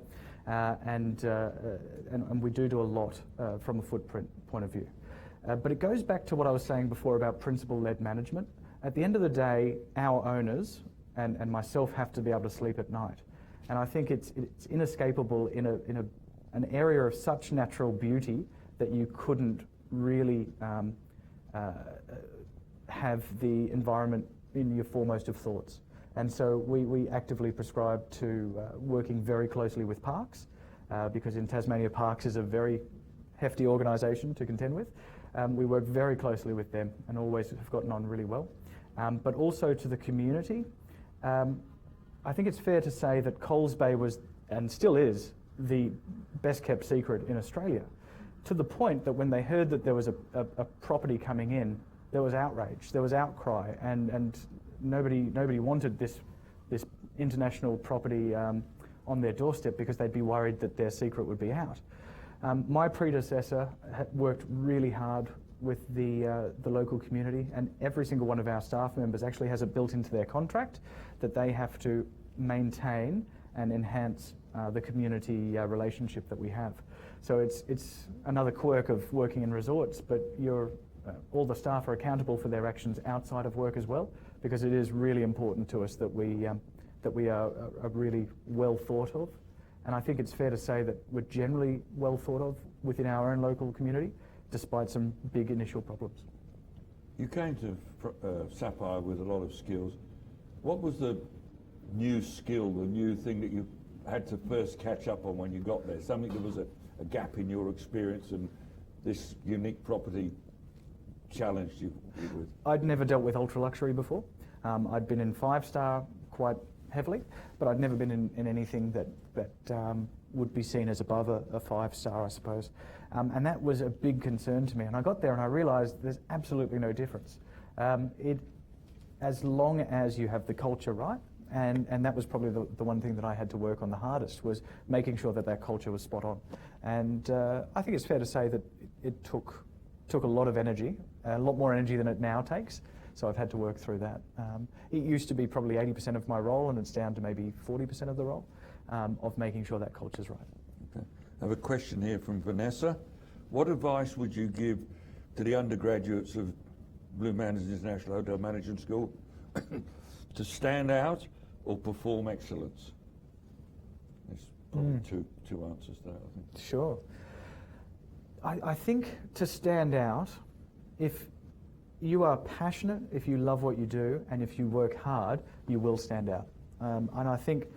Speaker 2: and we do a lot from a footprint point of view. But it goes back to what I was saying before about principle-led management. At the end of the day, our owners and myself have to be able to sleep at night. And I think it's inescapable in an area of such natural beauty that you couldn't really have the environment in your foremost of thoughts. And so we actively prescribe to working very closely with parks, because in Tasmania, Parks is a very hefty organisation to contend with. We work very closely with them and always have gotten on really well. But also to the community. I think it's fair to say that Coles Bay was, and still is, the best kept secret in Australia, to the point that when they heard that there was a property coming in, there was outrage, there was outcry, and nobody wanted this international property on their doorstep because they'd be worried that their secret would be out. My predecessor had worked really hard with the local community, and every single one of our staff members actually has it built into their contract that they have to maintain and enhance the community relationship that we have. So it's another quirk of working in resorts, but all the staff are accountable for their actions outside of work as well, because it is really important to us that we are really well thought of. And I think it's fair to say that we're generally well thought of within our own local community, despite some big initial problems.
Speaker 1: You came to Saffire with a lot of skills. What was the new skill, the new thing that you had to first catch up on when you got there? Something that was a gap in your experience and this unique property challenged you with?
Speaker 2: I'd never dealt with ultra luxury before. I'd been in 5-star quite heavily, but I'd never been in anything that would be seen as above a 5-star, I suppose. And that was a big concern to me. And I got there and I realised there's absolutely no difference. As long as you have the culture right, and that was probably the one thing that I had to work on the hardest, was making sure that culture was spot on. And I think it's fair to say that it took a lot of energy, a lot more energy than it now takes. So I've had to work through that. It used to be probably 80% of my role, and it's down to maybe 40% of the role, of making sure that culture's right.
Speaker 1: Okay. I have a question here from Vanessa. What advice would you give to the undergraduates of Blue Mountains International Hotel Management School to stand out or perform excellence? There's probably two answers to that, I think.
Speaker 2: Sure. I think to stand out, if you are passionate, if you love what you do, and if you work hard, you will stand out. And I think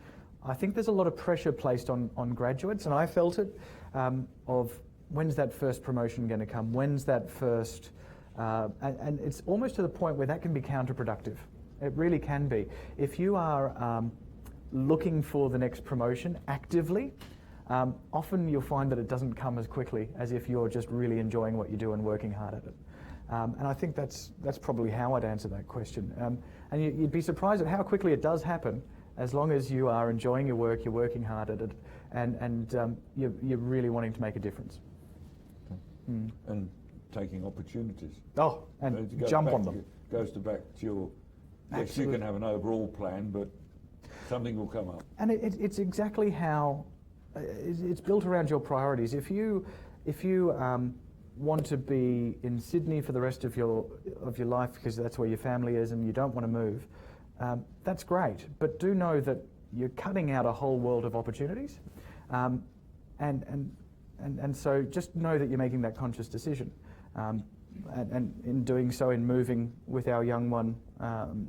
Speaker 2: there's a lot of pressure placed on graduates, and I felt it, of when's that first promotion going to come? When's that first... and it's almost to the point where that can be counterproductive. It really can be. If you are looking for the next promotion actively, often you'll find that it doesn't come as quickly as if you're just really enjoying what you do and working hard at it. And I think that's probably how I'd answer that question. And you'd be surprised at how quickly it does happen, as long as you are enjoying your work, you're working hard at it, and you're really wanting to make a difference.
Speaker 1: Okay. And taking opportunities.
Speaker 2: Oh, and jump on them.
Speaker 1: Goes back to your... Yes, you can have an overall plan, but something will come up. And
Speaker 2: it's exactly how... It's built around your priorities. If you want to be in Sydney for the rest of your life because that's where your family is and you don't want to move, that's great. But do know that you're cutting out a whole world of opportunities, and so just know that you're making that conscious decision. And in doing so, in moving with our young one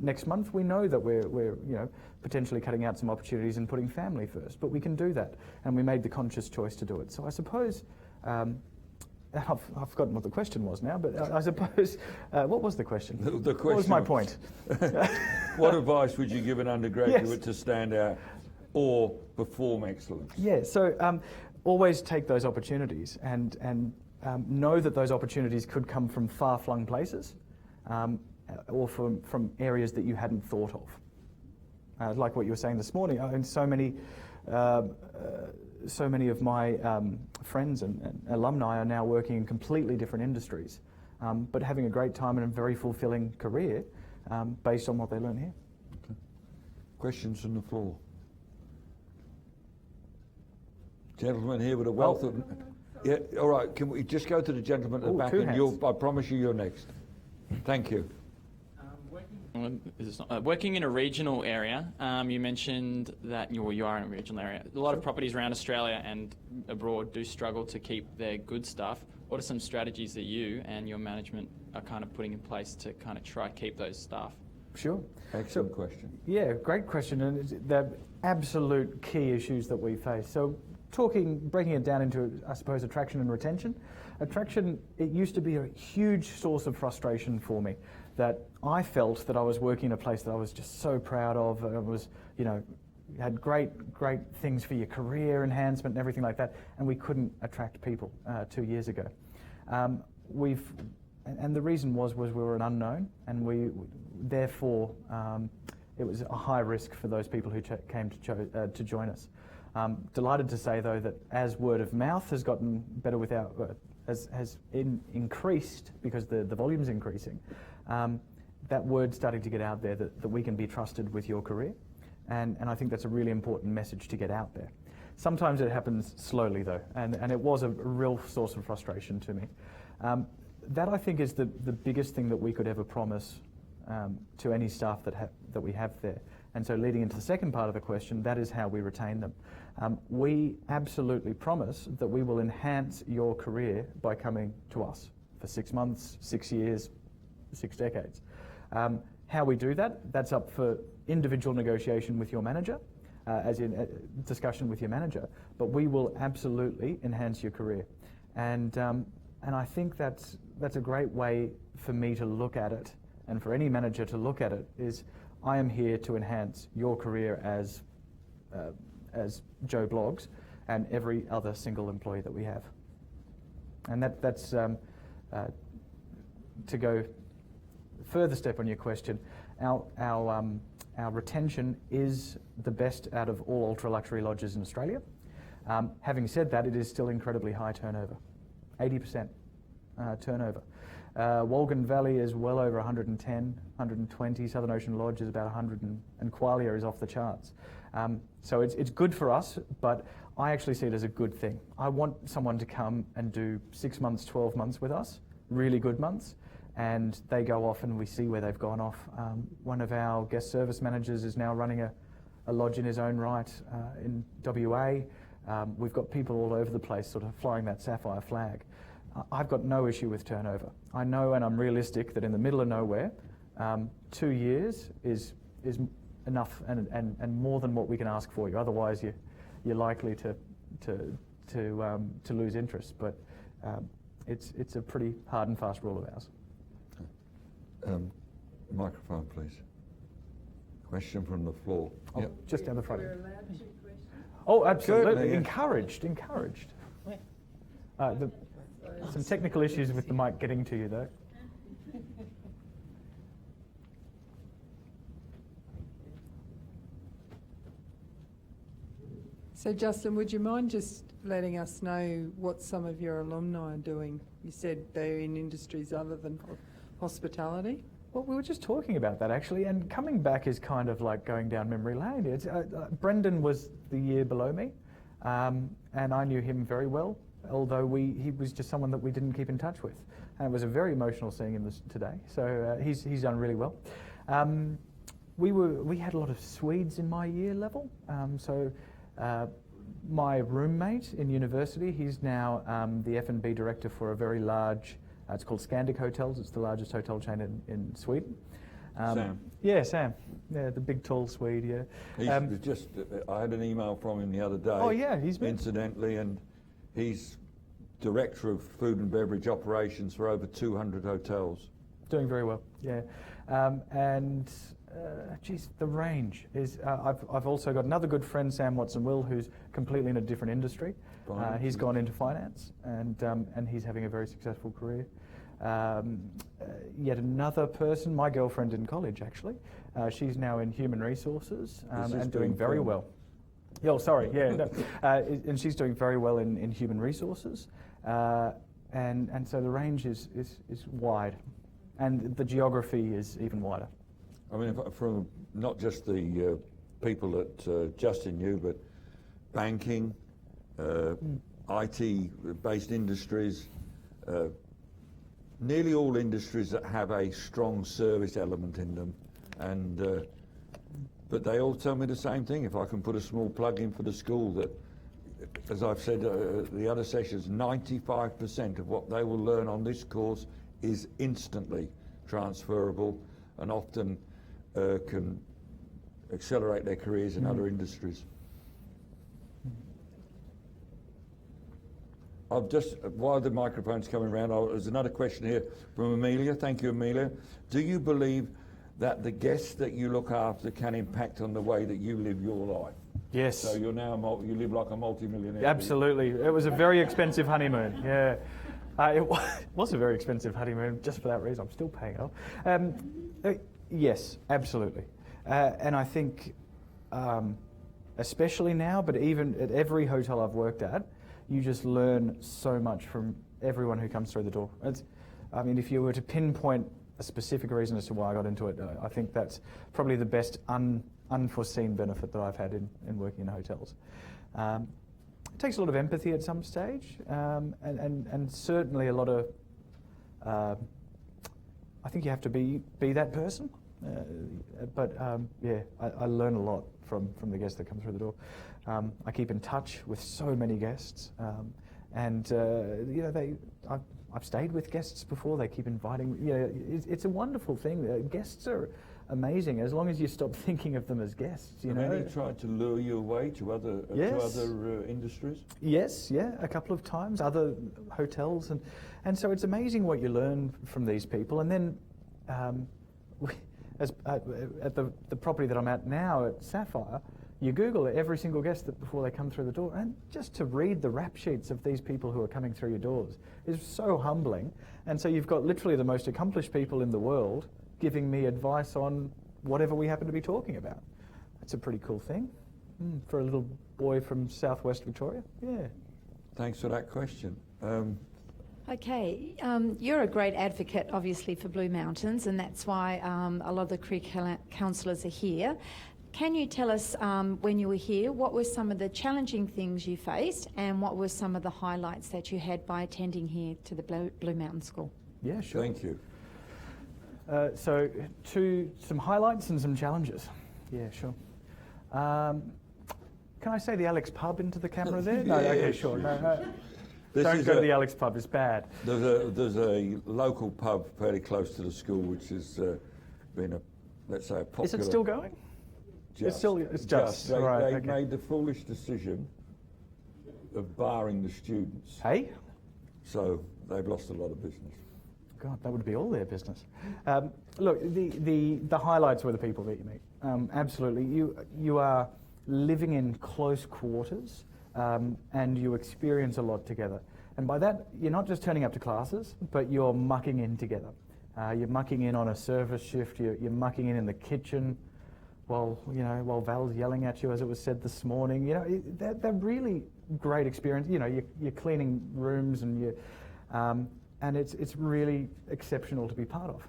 Speaker 2: next month, we know that we're potentially cutting out some opportunities and putting family first. But we can do that, and we made the conscious choice to do it. So I suppose I've forgotten what the question was now. But I suppose what was the question?
Speaker 1: The question.
Speaker 2: What was my point?
Speaker 1: What advice would you give an undergraduate to stand out or perform excellence?
Speaker 2: Yeah. So always take those opportunities and know that those opportunities could come from far-flung places or from areas that you hadn't thought of. Like what you were saying this morning, and so many of my friends and alumni are now working in completely different industries, but having a great time and a very fulfilling career based on what they learn here.
Speaker 1: Okay. Questions from the floor? Gentleman here with a wealth of... Yeah, all right, can we just go to the gentleman at the back, and I promise you you're next. Thank you.
Speaker 9: Working in a regional area, you mentioned that you are in a regional area. A lot of properties around Australia and abroad do struggle to keep their good stuff. What are some strategies that you and your management are kind of putting in place to kind of try to keep those staff?
Speaker 2: Sure.
Speaker 1: Excellent question.
Speaker 2: Yeah, great question, and they're absolute key issues that we face. So breaking it down into, I suppose, attraction and retention. Attraction, it used to be a huge source of frustration for me, that I felt that I was working in a place that I was just so proud of, and it was, had great things for your career enhancement and everything like that, and we couldn't attract people 2 years ago. And the reason was we were an unknown, and therefore it was a high risk for those people who came to join us. Delighted to say, though, that as word of mouth has gotten better has increased because the volume's increasing, that word's starting to get out there that we can be trusted with your career. And I think that's a really important message to get out there. Sometimes it happens slowly, though, and it was a real source of frustration to me. That, I think, is the biggest thing that we could ever promise to any staff that we have there. And so leading into the second part of the question, that is how we retain them. We absolutely promise that we will enhance your career by coming to us for 6 months, 6 years, 6 decades. How we do that, that's up for individual negotiation with your manager, as in discussion with your manager, but we will absolutely enhance your career. And I think that's a great way for me to look at it, and for any manager to look at it, is I am here to enhance your career as Joe Bloggs, and every other single employee that we have. And that's to go further step on your question, our retention is the best out of all ultra-luxury lodges in Australia. Having said that, it is still incredibly high turnover, 80% turnover. Walgan Valley is well over 110, 120. Southern Ocean Lodge is about 100, and Qualia is off the charts. So it's good for us, but I actually see it as a good thing. I want someone to come and do 6 months, 12 months with us, really good months, and they go off and we see where they've gone off. One of our guest service managers is now running a lodge in his own right in WA. We've got people all over the place sort of flying that Saffire flag. I've got no issue with turnover. I know, and I'm realistic, that in the middle of nowhere, 2 years is enough and more than what we can ask for you. Otherwise, you're likely to lose interest. But it's a pretty hard and fast rule of ours.
Speaker 1: Microphone, please. Question from the floor.
Speaker 2: Oh,
Speaker 1: Yep.
Speaker 2: just down the front.
Speaker 5: We're allowed 2 questions.
Speaker 2: Oh, absolutely.
Speaker 1: Certainly, yeah.
Speaker 2: Encouraged. Some technical issues with the mic getting to you, though.
Speaker 5: So Justin, would you mind just letting us know what some of your alumni are doing? You said they're in industries other than hospitality.
Speaker 2: Well, we were just talking about that actually, and coming back is kind of like going down memory lane. It's, Brendan was the year below me, and I knew him very well, although he was just someone that we didn't keep in touch with. And it was a very emotional seeing him today, so he's done really well. We had a lot of Swedes in my year level, my roommate in university, he's now the F&B director for a very large, it's called Scandic Hotels, it's the largest hotel chain in Sweden.
Speaker 1: Sam.
Speaker 2: Yeah, Sam. Yeah, the big tall Swede, yeah.
Speaker 1: I had an email from him the other day.
Speaker 2: Oh yeah, he's been...
Speaker 1: Incidentally, and he's director of food and beverage operations for over 200 hotels.
Speaker 2: Doing very well, yeah. Geez, the range is... I've also got another good friend, Sam Watson-Will, who's completely in a different industry. He's gone into finance, and he's having a very successful career. Yet another person, my girlfriend in college, actually. She's now in human resources and doing very well. Oh, sorry, yeah. No. And she's doing very well in human resources. And so the range is wide. And the geography is even wider.
Speaker 1: I mean, from not just the people that Justin knew, but banking, IT-based industries, nearly all industries that have a strong service element in them. And but they all tell me the same thing. If I can put a small plug in for the school, that, as I've said the other sessions, 95% of what they will learn on this course is instantly transferable and often can accelerate their careers in other industries. I've just, while the microphone's coming around, there's another question here from Amelia. Thank you, Amelia. Do you believe that the guests that you look after can impact on the way that you live your life?
Speaker 2: Yes.
Speaker 1: So you're now you live like a multi-millionaire.
Speaker 2: Absolutely. It was a very expensive honeymoon. Yeah. It was a very expensive honeymoon just for that reason. I'm still paying it off. Yes, absolutely. And I think, especially now, but even at every hotel I've worked at, you just learn so much from everyone who comes through the door. I mean, if you were to pinpoint a specific reason as to why I got into it, I think that's probably the best unforeseen benefit that I've had in working in hotels. It takes a lot of empathy at some stage, and certainly a lot of, I think you have to be that person. Yeah, I learn a lot from the guests that come through the door. I keep in touch with so many guests, and you know, I've stayed with guests before. They keep inviting me. Yeah, it's a wonderful thing. Guests are amazing as long as you stop thinking of them as guests. You know,
Speaker 1: have any tried to lure you away to other industries?
Speaker 2: Yes, yeah, a couple of times. Other hotels, and so it's amazing what you learn from these people. And then, at the property that I'm at now at Saffire, You Google every single guest that before they come through the door, and just to read the rap sheets of these people who are coming through your doors is so humbling. And so you've got literally the most accomplished people in the world giving me advice on whatever we happen to be talking about. That's a pretty cool thing for a little boy from southwest Victoria. Yeah.
Speaker 1: Thanks for that question.
Speaker 4: Okay, you're a great advocate, obviously, for Blue Mountains, and that's why a lot of the career counsellors are here. Can you tell us, when you were here, what were some of the challenging things you faced, and what were some of the highlights that you had by attending here to the Blue Mountain School?
Speaker 2: Yeah, sure.
Speaker 1: Thank you.
Speaker 2: So, some highlights and some challenges. Yeah, sure. Can I say the Alex Pub into the camera there? No,
Speaker 1: Yeah,
Speaker 2: okay,
Speaker 1: sure.
Speaker 2: sure. No.
Speaker 1: This
Speaker 2: Don't
Speaker 1: is
Speaker 2: go to
Speaker 1: a-
Speaker 2: the Alex Pub, it's bad.
Speaker 1: There's a local pub fairly close to the school which has been a, let's say, a popular...
Speaker 2: Is it still going?
Speaker 1: Just,
Speaker 2: It's just.
Speaker 1: They,
Speaker 2: Right,
Speaker 1: they
Speaker 2: okay.
Speaker 1: made the foolish decision of barring the students.
Speaker 2: Hey?
Speaker 1: So they've lost a lot of business.
Speaker 2: God, that would be all their business. Look, the highlights were the people that you meet. Absolutely. You are living in close quarters and you experience a lot together. And by that, you're not just turning up to classes, but you're mucking in together. You're mucking in on a service shift, you're mucking in the kitchen while Val's yelling at you, as it was said this morning. You know, they're really great experience. You know, you're cleaning rooms and and it's really exceptional to be part of.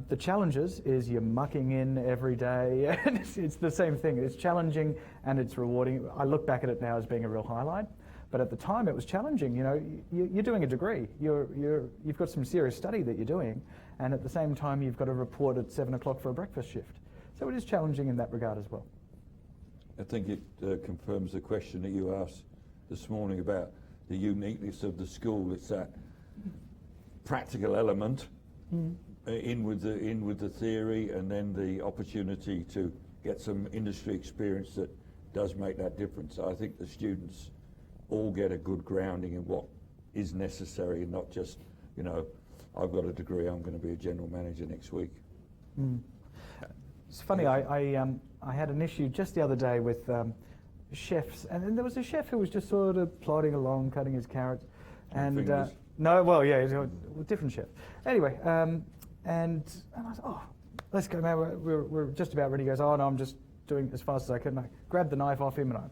Speaker 2: The challenges is you're mucking in every day, and it's the same thing. It's challenging and it's rewarding. I look back at it now as being a real highlight, but at the time it was challenging. You know, you're doing a degree. You've got some serious study that you're doing, and at the same time you've got to report at 7 o'clock for a breakfast shift. So it is challenging in that regard as well.
Speaker 1: I think it confirms the question that you asked this morning about the uniqueness of the school. It's that practical element in with the theory, and then the opportunity to get some industry experience that does make that difference. I think the students all get a good grounding in what is necessary, and not just, you know, I've got a degree, I'm going to be a general manager next week.
Speaker 2: It's funny, I had an issue just the other day with chefs, and then there was a chef who was just sort of plodding along, cutting his carrots, and
Speaker 1: fingers.
Speaker 2: no, well, yeah, he's a different chef. Anyway, and I said, oh, let's go, man, we're just about ready. He goes, oh no, I'm just doing as fast as I can. And I grabbed the knife off him and I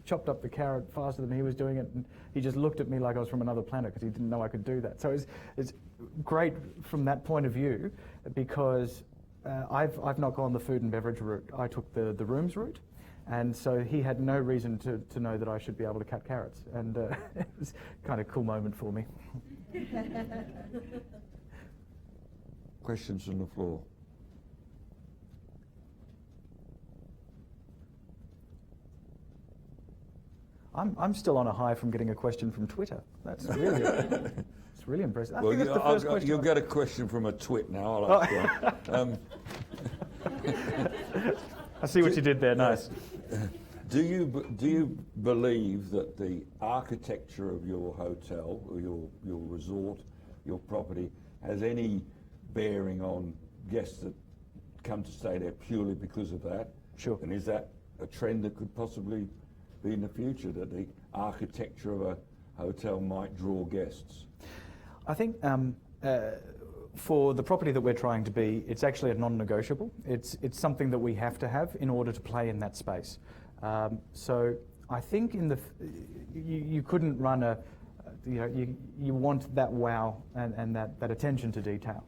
Speaker 2: chopped up the carrot faster than he was doing it, and he just looked at me like I was from another planet because he didn't know I could do that. So it's great from that point of view, because I've not gone the food and beverage route. I took the rooms route, and so he had no reason to know that I should be able to cut carrots, and it was kind of a cool moment for me.
Speaker 1: Questions from the floor?
Speaker 2: I'm still on a high from getting a question from Twitter. That's really it's really impressive. I
Speaker 1: Well,
Speaker 2: think that's the first question.
Speaker 1: you'll get a question from a twit now. I'll ask one.
Speaker 2: I see what you did there. Nice.
Speaker 1: Do you believe that the architecture of your hotel or your resort, your property, has any bearing on guests that come to stay there purely because of that?
Speaker 2: Sure.
Speaker 1: And is that a trend that could possibly be in the future, that the architecture of a hotel might draw guests?
Speaker 2: I think for the property that we're trying to be, it's actually a non-negotiable. It's something that we have to have in order to play in that space. So I think you couldn't run you want that wow and that attention to detail.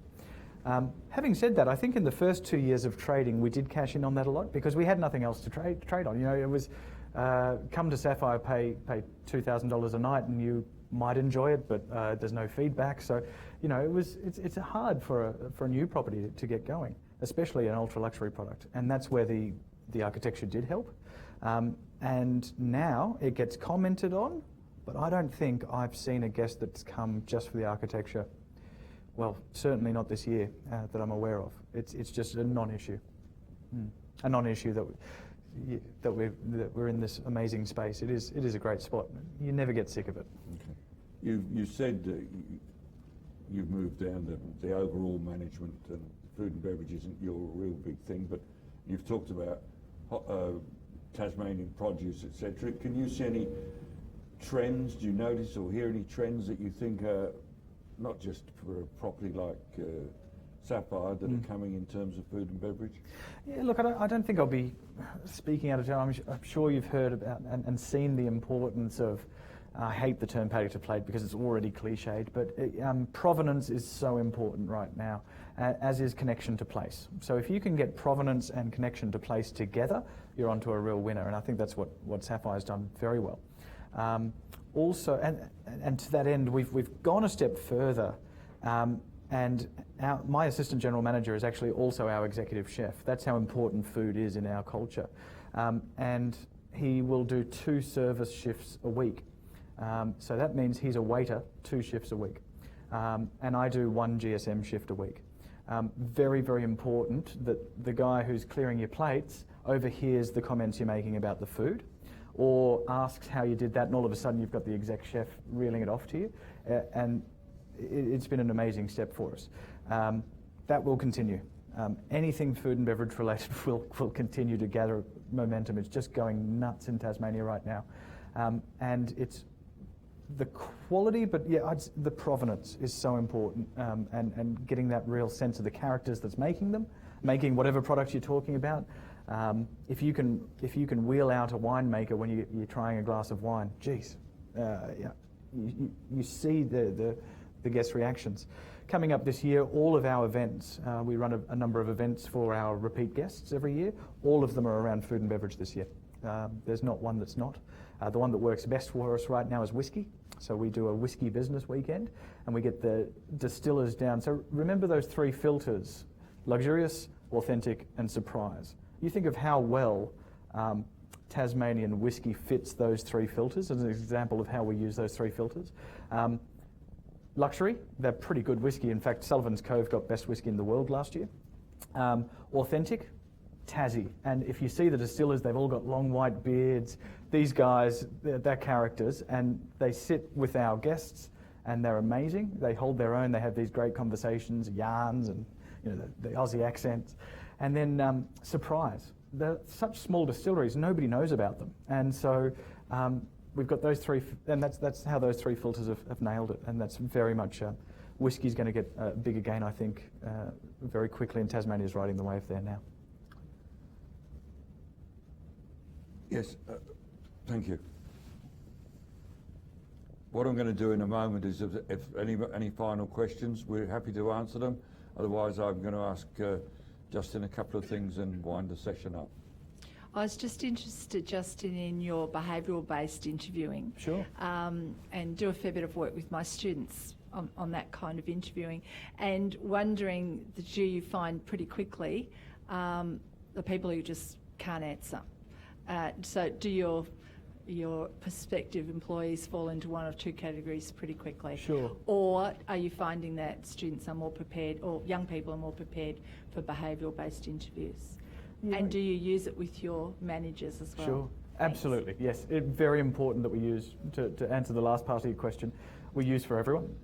Speaker 2: Having said that, I think in the first 2 years of trading, we did cash in on that a lot because we had nothing else to trade on. You know, it was come to Saffire, pay $2,000 a night, and you might enjoy it, but there's no feedback. So, you know, it's hard for a new property to get going, especially an ultra luxury product, and that's where the architecture did help. And now it gets commented on, but I don't think I've seen a guest that's come just for the architecture. Well, certainly not this year that I'm aware of. It's just a non-issue, a non-issue that we're in this amazing space. It is a great spot. You never get sick of it.
Speaker 1: Okay. You said you've moved down the overall management, and food and beverage isn't your real big thing, but you've talked about Tasmanian produce, etc. Can you see any trends? Do you notice or hear any trends that you think are not just for a property like Saffire that are coming in terms of food and beverage?
Speaker 2: Yeah, look, I don't think I'll be speaking out of turn. I'm sure you've heard about and seen the importance of, I hate the term paddock to plate because it's already cliched, but provenance is so important right now, as is connection to place. So if you can get provenance and connection to place together, you're onto a real winner, and I think that's what Saffire done very well. Also, and to that end, we've gone a step further, and my assistant general manager is actually also our executive chef. That's how important food is in our culture, and he will do 2 service shifts a week. So that means he's a waiter 2 shifts a week, and I do 1 GSM shift a week. Very, very important that the guy who's clearing your plates overhears the comments you're making about the food, or asks how you did that, and all of a sudden you've got the exec chef reeling it off to you, and it's been an amazing step for us. That will continue. Anything food and beverage related will continue to gather momentum. It's just going nuts in Tasmania right now, and it's the quality, but yeah, the provenance is so important, and getting that real sense of the characters that's making making whatever product you're talking about. If you can wheel out a winemaker when you're trying a glass of wine, geez, yeah, you see the guest reactions. Coming up this year, all of our events, we run a number of events for our repeat guests every year. All of them are around food and beverage this year. There's not one that's not. The one that works best for us right now is whiskey. So we do a whiskey business weekend, and we get the distillers down. So remember those 3 filters: luxurious, authentic, and surprise. You think of how well Tasmanian whiskey fits those 3 filters as an example of how we use those 3 filters. Luxury, they're pretty good whiskey. In fact, Sullivan's Cove got best whiskey in the world last year. Authentic, Tassie. And if you see the distillers, they've all got long white beards. These guys, they're characters, and they sit with our guests, and they're amazing. They hold their own. They have these great conversations, yarns, and the Aussie accents. And then surprise. They're such small distilleries, nobody knows about them. And so we've got those 3, and that's how those 3 filters have nailed it. And that's very much, whiskey's going to get a big again, I think, very quickly, and Tasmania's riding the wave there now.
Speaker 1: Yes, thank you. What I'm going to do in a moment is, if any final questions, we're happy to answer them. Otherwise, I'm going to ask Justin a couple of things and wind the session up.
Speaker 10: I was just interested, Justin, in your behavioural-based interviewing.
Speaker 2: Sure.
Speaker 10: And do a fair bit of work with my students on that kind of interviewing, and wondering that do you find pretty quickly the people who just can't answer? So do your prospective employees fall into one of 2 categories pretty quickly?
Speaker 2: Sure.
Speaker 10: Or are you finding that students are more prepared, or young people are more prepared for behavioural-based interviews? Yeah. And do you use it with your managers as well?
Speaker 2: Sure.
Speaker 10: Thanks.
Speaker 2: Absolutely, yes. It's very important that we use, to answer the last part of your question, we use for everyone.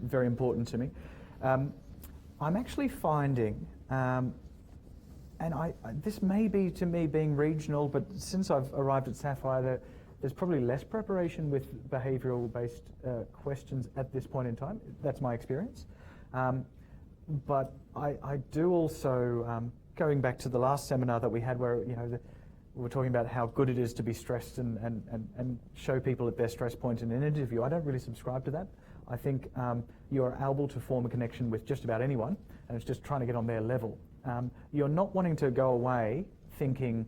Speaker 2: Very important to me. I'm actually finding, and this may be to me being regional, but since I've arrived at Saffire, there's probably less preparation with behavioural-based questions at this point in time. That's my experience. But I do also, going back to the last seminar that we had, where we were talking about how good it is to be stressed and show people at their stress point in an interview. I don't really subscribe to that. I think you're able to form a connection with just about anyone, and it's just trying to get on their level. You're not wanting to go away thinking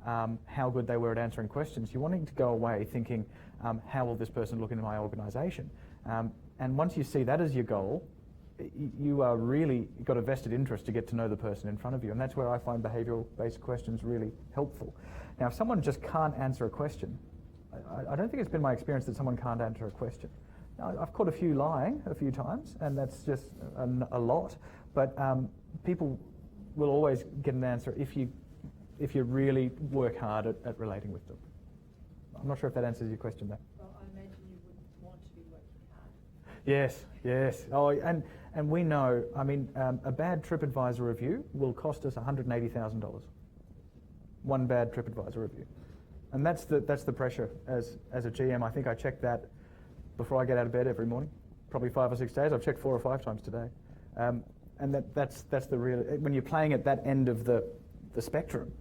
Speaker 2: how good they were at answering questions. You're wanting to go away thinking, how will this person look in my organisation? And once you see that as your goal, you are really got a vested interest to get to know the person in front of you, and that's where I find behavioural-based questions really helpful. Now, if someone just can't answer a question, I don't think it's been my experience that someone can't answer a question. Now, I've caught a few lying a few times, and that's just a lot, but people will always get an answer if you really work hard at relating with them. I'm not sure if that answers your question there.
Speaker 10: Well, I imagine you would want to be working hard.
Speaker 2: Yes, yes. Oh, and we know, I mean, a bad TripAdvisor review will cost us $180,000. one bad TripAdvisor review. And that's the pressure as a GM. I think I check that before I get out of bed every morning, probably 5 or 6 days. I've checked 4 or 5 times today. And that's the real, when you're playing at that end of the spectrum,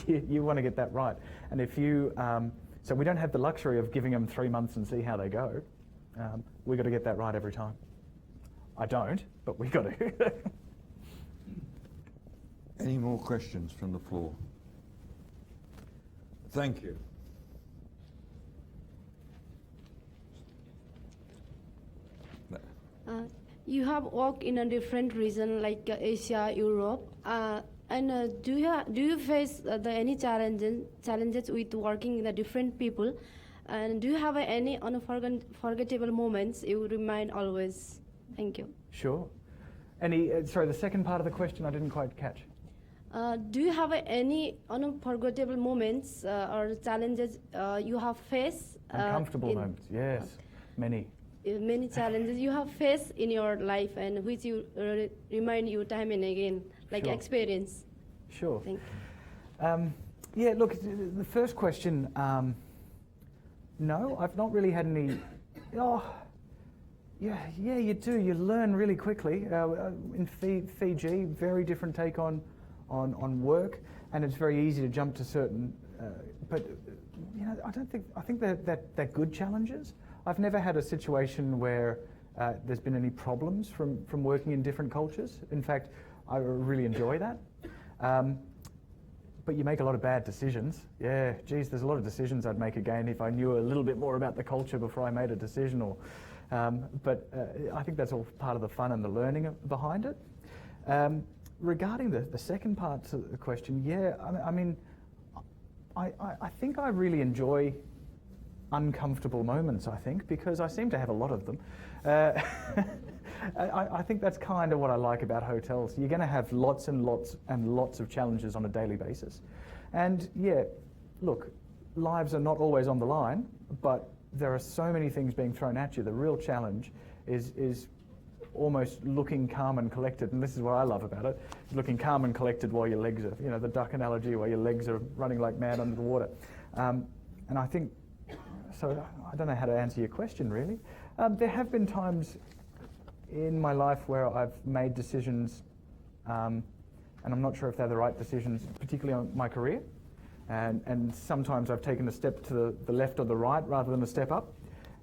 Speaker 2: you want to get that right. And if you, so we don't have the luxury of giving them 3 months and see how they go. We've got to get that right every time. I don't, but we've got to.
Speaker 1: Any more questions from the floor? Thank you.
Speaker 8: You have worked in a different region like Asia, Europe, and do you face any challenges with working with the different people? And do you have any unforgettable moments you remind always? Thank you.
Speaker 2: Sure. Sorry, the second part of the question I didn't quite catch.
Speaker 8: Do you have any unforgettable moments or challenges you have faced?
Speaker 2: Uncomfortable moments, yes, many.
Speaker 8: Many challenges you have faced in your life and which you remind you time and again, like
Speaker 2: Sure.
Speaker 8: experience.
Speaker 2: Sure.
Speaker 8: Thank
Speaker 2: you. Yeah, look, the first question, no, I've not really had any, yeah, you do. You learn really quickly. In Fiji, very different take on work, and it's very easy to jump to certain, but you know, I think they're good challenges. I've never had a situation where there's been any problems from working in different cultures. In fact, I really enjoy that. But you make a lot of bad decisions. Yeah, geez, there's a lot of decisions I'd make again if I knew a little bit more about the culture before I made a decision. But I think that's all part of the fun and the learning behind it. Regarding the second part of the question, yeah, I mean, I think I really enjoy uncomfortable moments, I think, because I seem to have a lot of them. I think that's kind of what I like about hotels. You're going to have lots and lots and lots of challenges on a daily basis. And yeah, look, lives are not always on the line, but there are so many things being thrown at you. The real challenge is almost looking calm and collected, and this is what I love about it, looking calm and collected while your legs are, you know, the duck analogy, while your legs are running like mad under the water. And I think, so I don't know how to answer your question really. There have been times in my life where I've made decisions, and I'm not sure if they're the right decisions, particularly on my career. And sometimes I've taken a step to the left or the right rather than a step up.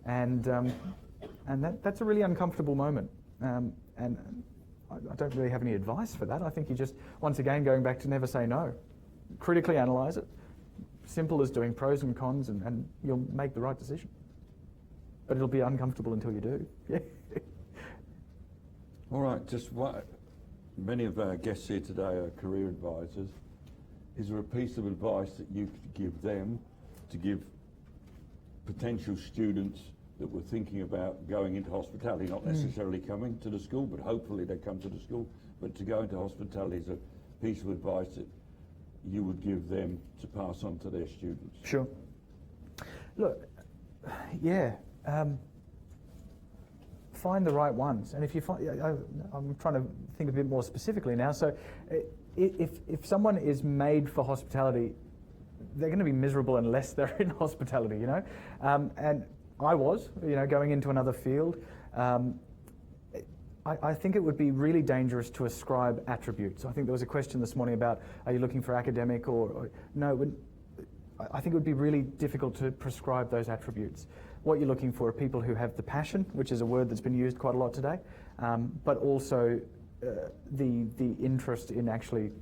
Speaker 2: And that's a really uncomfortable moment. And I don't really have any advice for that. I think you just, once again, going back to never say no. Critically analyse it. Simple as doing pros and cons, and you'll make the right decision. But it'll be uncomfortable until you do. Yeah.
Speaker 1: All right, just what, many of our guests here today are career advisors. Is there a piece of advice that you could give them to give potential students that were thinking about going into hospitality, not necessarily coming to the school, but hopefully they come to the school, but to go into hospitality is a piece of advice that you would give them to pass on to their students?
Speaker 2: Sure. Look, yeah, find the right ones. And if you find, I'm trying to think a bit more specifically now. So if someone is made for hospitality, they're going to be miserable unless they're in hospitality, you know. And I was, you know, going into another field. I think it would be really dangerous to ascribe attributes. I think there was a question this morning about, are you looking for academic or no, I think it would be really difficult to prescribe those attributes. What you're looking for are people who have the passion, which is a word that's been used quite a lot today, but also the interest in actually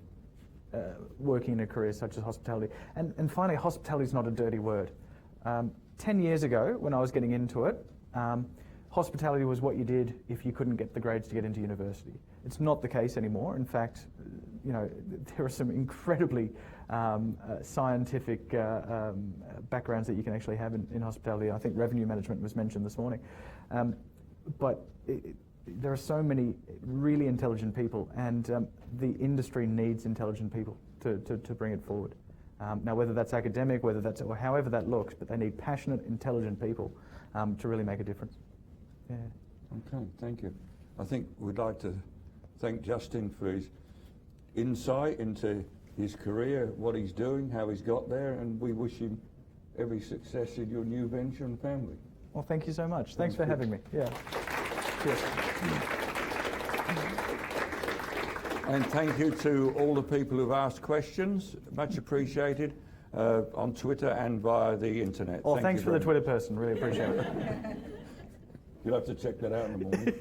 Speaker 2: working in a career such as hospitality. And finally, hospitality is not a dirty word. 10 years ago, when I was getting into it, hospitality was what you did if you couldn't get the grades to get into university. It's not the case anymore. In fact, you know, there are some incredibly scientific backgrounds that you can actually have in hospitality. I think revenue management was mentioned this morning. But there are so many really intelligent people, and the industry needs intelligent people to bring it forward. Now, whether that's academic, whether that's, or however that looks, but they need passionate, intelligent people to really make a difference. Yeah.
Speaker 1: Okay, thank you. I think we'd like to thank Justin for his insight into his career, what he's doing, how he's got there, and we wish him every success in your new venture and family.
Speaker 2: Well, thank you so much. Thanks for having me. Yeah. Cheers.
Speaker 1: And thank you to all the people who've asked questions. Much appreciated on Twitter and via the internet.
Speaker 2: Oh,
Speaker 1: Thank
Speaker 2: thanks
Speaker 1: you
Speaker 2: for the
Speaker 1: very
Speaker 2: Twitter person. Really appreciate it.
Speaker 1: You'll have to check that out in the morning.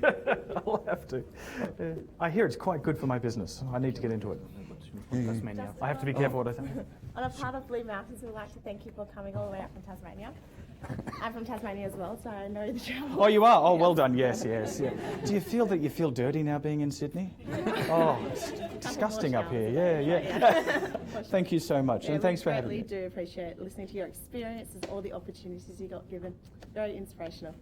Speaker 2: I'll have to. I hear it's quite good for my business. I need to get into it. Tasmania. I have to be careful what I say.
Speaker 11: On a part of Blue Mountains, we'd like to thank you for coming all the way up from Tasmania. I'm from Tasmania as well, so I know the travel.
Speaker 2: Oh, you are? Oh, well done. Yes, yes. Yeah. Do you feel that you feel dirty now being in Sydney? Oh, it's disgusting up here. Yeah, yeah. Thank you so much, and thanks for having me.
Speaker 11: We greatly do appreciate listening to your experiences, all the opportunities you got given. Very inspirational.